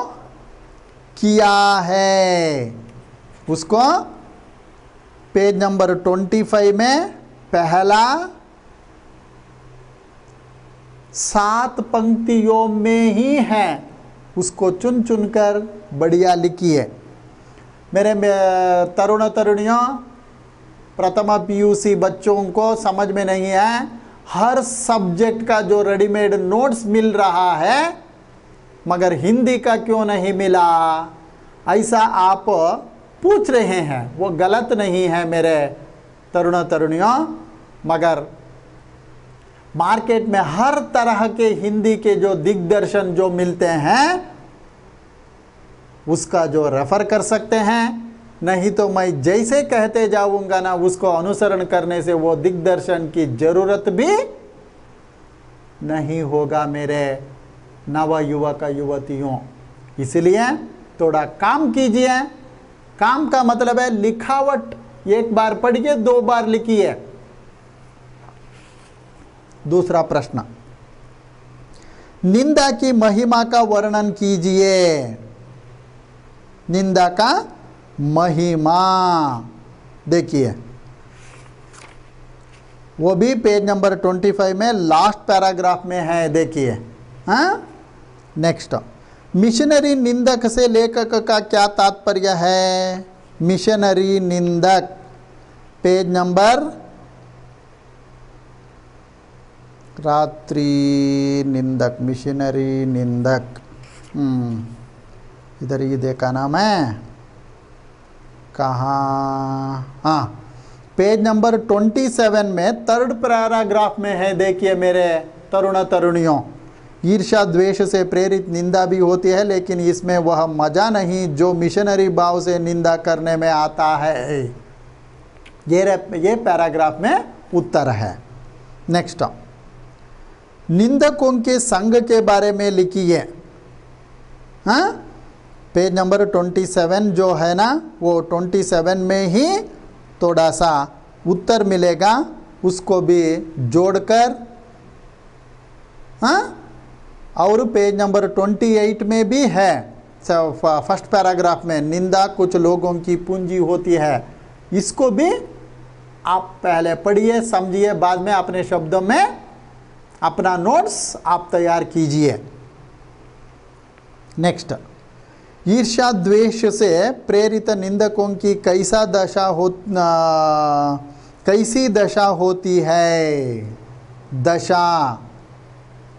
किया है? उसको पेज नंबर 25 में पहला 7 पंक्तियों में ही है। उसको चुन चुनकर बढ़िया लिखिए। मेरे तरुण तरुणियों, प्रथम पीयूसी बच्चों को समझ में नहीं है, हर सब्जेक्ट का जो रेडीमेड नोट्स मिल रहा है मगर हिंदी का क्यों नहीं मिला, ऐसा आप पूछ रहे हैं। वो गलत नहीं है मेरे तरुण तरुणियों, मगर मार्केट में हर तरह के हिंदी के जो दिग्दर्शन जो मिलते हैं उसका जो रेफर कर सकते हैं। नहीं तो मैं जैसे कहते जाऊंगा ना, उसको अनुसरण करने से वो दिग्दर्शन की जरूरत भी नहीं होगा मेरे नव युवक युवतियों। इसलिए थोड़ा काम कीजिए। काम का मतलब है लिखावट। एक बार पढ़िए, 2 बार लिखिए। दूसरा प्रश्न, निंदा की महिमा का वर्णन कीजिए। निंदा का महिमा देखिए, वो भी पेज नंबर 25 में लास्ट पैराग्राफ में है। देखिए, हाँ। नेक्स्ट, मिशनरी निंदक से लेखक का क्या तात्पर्य है? मिशनरी निंदक, पेज नंबर, रात्रि निंदक, मिशनरी निंदक, इधर ये देखा ना मैं कहाँ, हाँ, पेज नंबर 27 में 3rd पैराग्राफ में है। देखिए मेरे तरुण तरुणियों, ईर्ष्या द्वेष से प्रेरित निंदा भी होती है, लेकिन इसमें वह मजा नहीं जो मिशनरी भाव से निंदा करने में आता है। ये पैराग्राफ में उत्तर है। नेक्स्ट, निंदकों के संग के बारे में लिखिए। हाँ, पेज नंबर 27 जो है ना, वो 27 में ही थोड़ा सा उत्तर मिलेगा, उसको भी जोड़कर। हाँ, और पेज नंबर 28 में भी है, फर्स्ट पैराग्राफ में, निंदा कुछ लोगों की पूंजी होती है। इसको भी आप पहले पढ़िए, समझिए, बाद में अपने शब्दों में अपना नोट्स आप तैयार कीजिए। नेक्स्ट, ईर्ष्या द्वेष से प्रेरित निंदकों की कैसी दशा होती है? दशा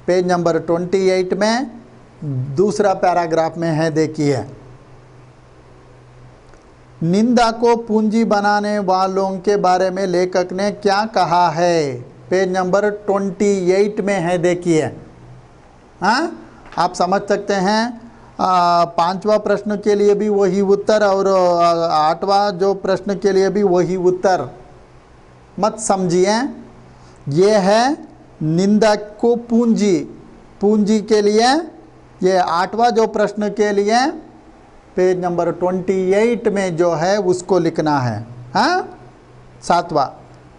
पेज नंबर 28 में दूसरा पैराग्राफ में है, देखिए। निंदा को पूंजी बनाने वालों के बारे में लेखक ने क्या कहा है? पेज नंबर 28 में है, देखिए। हाँ, आप समझ सकते हैं। 5वां प्रश्न के लिए भी वही उत्तर और 8वां जो प्रश्न के लिए भी वही उत्तर, मत समझिए। ये है निंदा को पूंजी के लिए, ये 8वां जो प्रश्न के लिए पेज नंबर 28 में जो है उसको लिखना है। हाँ, 7वां,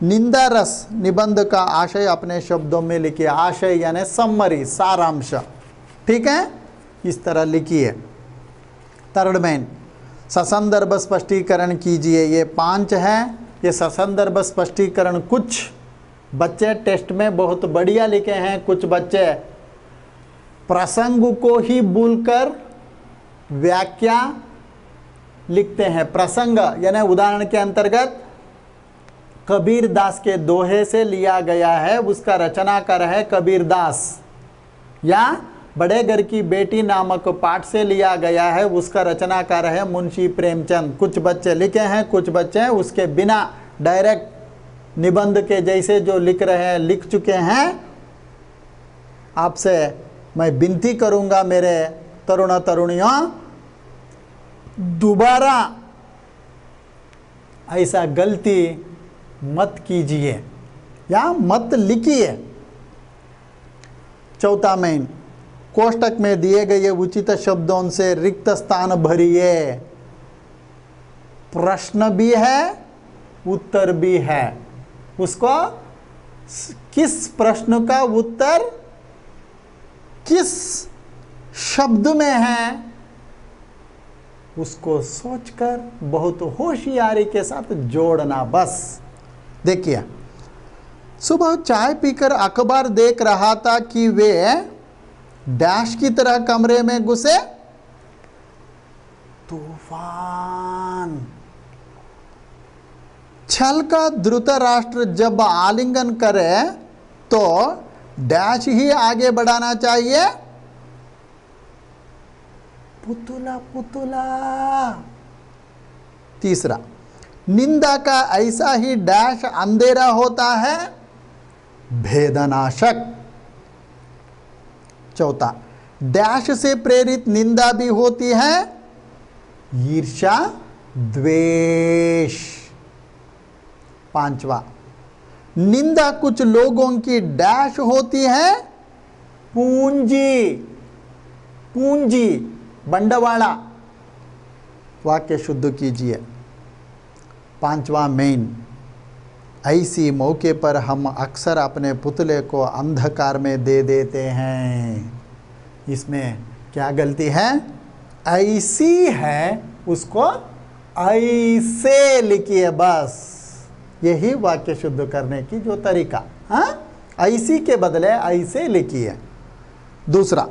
निंदा रस निबंध का आशय अपने शब्दों में लिखिए। आशय यानी समरी, सारांश, ठीक है, इस तरह लिखिए। थर्ड मेन, ससंदर्भ स्पष्टीकरण कीजिए। ये 5 है। ये ससंदर्भ स्पष्टीकरण कुछ बच्चे टेस्ट में बहुत बढ़िया लिखे हैं, कुछ बच्चे प्रसंग को ही भूलकर व्याख्या लिखते हैं। प्रसंग यानी उदाहरण के अंतर्गत कबीर दास के दोहे से लिया गया है, उसका रचनाकार है कबीर दास, या बड़े घर की बेटी नामक पाठ से लिया गया है, उसका रचनाकार है मुंशी प्रेमचंद। कुछ बच्चे लिखे हैं, कुछ बच्चे उसके बिना डायरेक्ट निबंध के जैसे जो लिख रहे हैं, लिख चुके हैं। आपसे मैं विनती करूंगा मेरे तरुण तरुणियों, दोबारा ऐसा गलती मत कीजिए या मत लिखिए। चौथा मेन, कोष्टक में दिए गए उचित शब्दों से रिक्त स्थान भरिए। प्रश्न भी है, उत्तर भी है। उसको किस प्रश्न का उत्तर किस शब्द में है, उसको सोचकर बहुत होशियारी के साथ जोड़ना, बस। देखिए, सुबह चाय पीकर अखबार देख रहा था कि वे डैश की तरह कमरे में घुसे। तूफान। छल का धृतराष्ट्र जब आलिंगन करे तो डैश ही आगे बढ़ाना चाहिए। पुतला पुतला। तीसरा, निंदा का ऐसा ही डैश अंधेरा होता है, भेदनाशक। चौथा, डैश से प्रेरित निंदा भी होती है, ईर्ष्या द्वेष। पांचवा, निंदा कुछ लोगों की डैश होती है, पूंजी। पूंजी बंडवाड़ा। वाक्य शुद्ध कीजिए। पांचवा मेन, ऐसी मौके पर हम अक्सर अपने पुतले को अंधकार में दे देते हैं। इसमें क्या गलती है? ऐसी है, उसको ऐसे लिखिए, बस। यही वाक्य शुद्ध करने की जो तरीका। हाँ, ऐसी के बदले ऐसे लिखिए। दूसरा,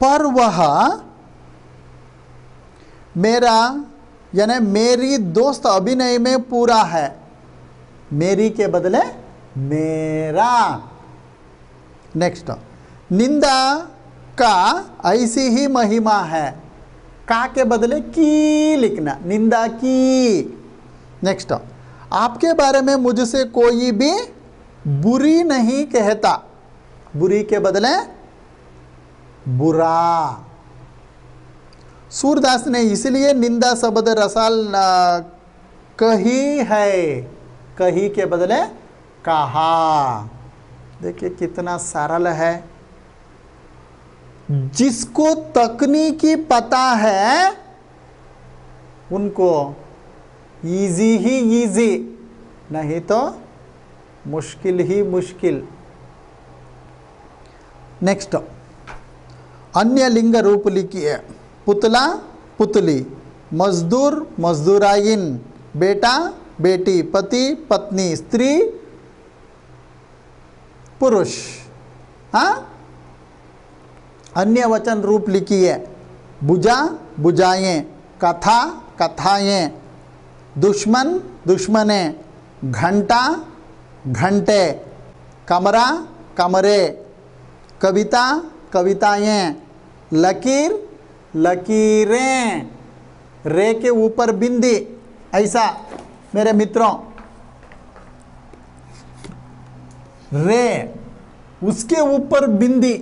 पर वह मेरा यानी मेरी दोस्त अभिनय में पूरा है, मेरी के बदले मेरा। नेक्स्ट, निंदा का ऐसी ही महिमा है, का के बदले की लिखना, निंदा की। नेक्स्ट, आपके बारे में मुझसे कोई भी बुरी नहीं कहता, बुरी के बदले बुरा। सूरदास ने इसलिए निंदा शब्द रसाल कही है, कही के बदले कहा। देखिए कितना सरल है। जिसको तकनीकी पता है उनको इजी ही इजी, नहीं तो मुश्किल ही मुश्किल। नेक्स्ट, अन्य लिंग रूप लिखिए। पुतला पुतली, मजदूर मजदूराइन, बेटा बेटी, पति पत्नी, स्त्री पुरुष। हाँ, अन्य वचन रूप लिखिए। बुझा बुझाएं, कथा कथाएं, दुश्मन दुश्मने, घंटा घंटे, कमरा कमरे, कविता कविताएं, लकीर लकीरें, रे के ऊपर बिंदी, ऐसा मेरे मित्रों, रे उसके ऊपर बिंदी।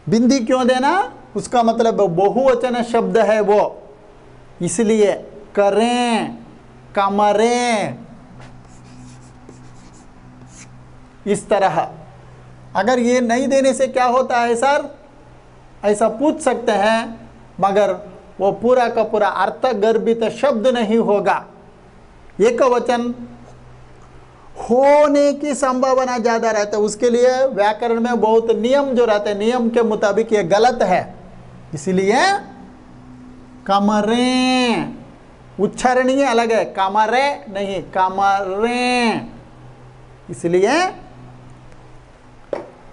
बिंदी क्यों देना? उसका मतलब बहुवचन शब्द है वो, इसलिए करें, कमरें, इस तरह। अगर ये नहीं देने से क्या होता है सर, ऐसा पूछ सकते हैं, मगर वो पूरा का पूरा अर्थ गर्भित शब्द नहीं होगा। एक वचन होने की संभावना ज्यादा रहता है, उसके लिए व्याकरण में बहुत नियम जो रहते हैं, नियम के मुताबिक ये गलत है। इसलिए कमरें, उच्चारणीय अलग है, कमरे नहीं, कमरें। इसलिए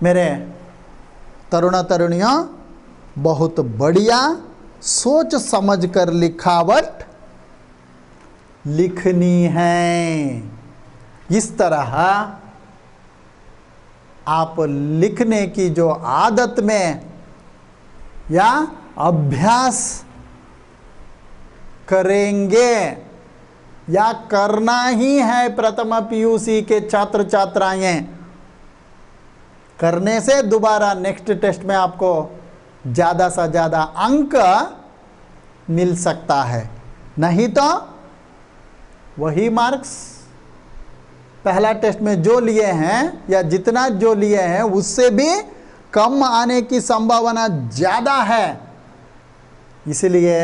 मेरे तरुण तरुणियों, बहुत बढ़िया सोच समझ कर लिखावट लिखनी है। इस तरह आप लिखने की जो आदत में या अभ्यास करेंगे या करना ही है, प्रथम पीयूसी के छात्र छात्राएं, करने से दोबारा नेक्स्ट टेस्ट में आपको ज़्यादा से ज़्यादा अंक मिल सकता है, नहीं तो वही मार्क्स पहला टेस्ट में जो लिए हैं या जितना जो लिए हैं उससे भी कम आने की संभावना ज़्यादा है। इसलिए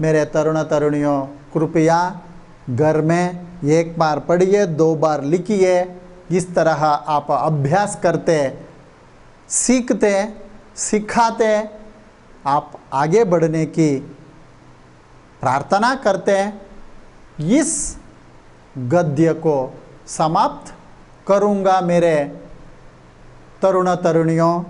मेरे तरुण तरुणियों, कृपया घर में एक बार पढ़िए, 2 बार लिखिए। इस तरह आप अभ्यास करते, सीखते, सिखाते, आप आगे बढ़ने की प्रार्थना करते। इस गद्य को समाप्त करूँगा मेरे तरुण तरुणियों।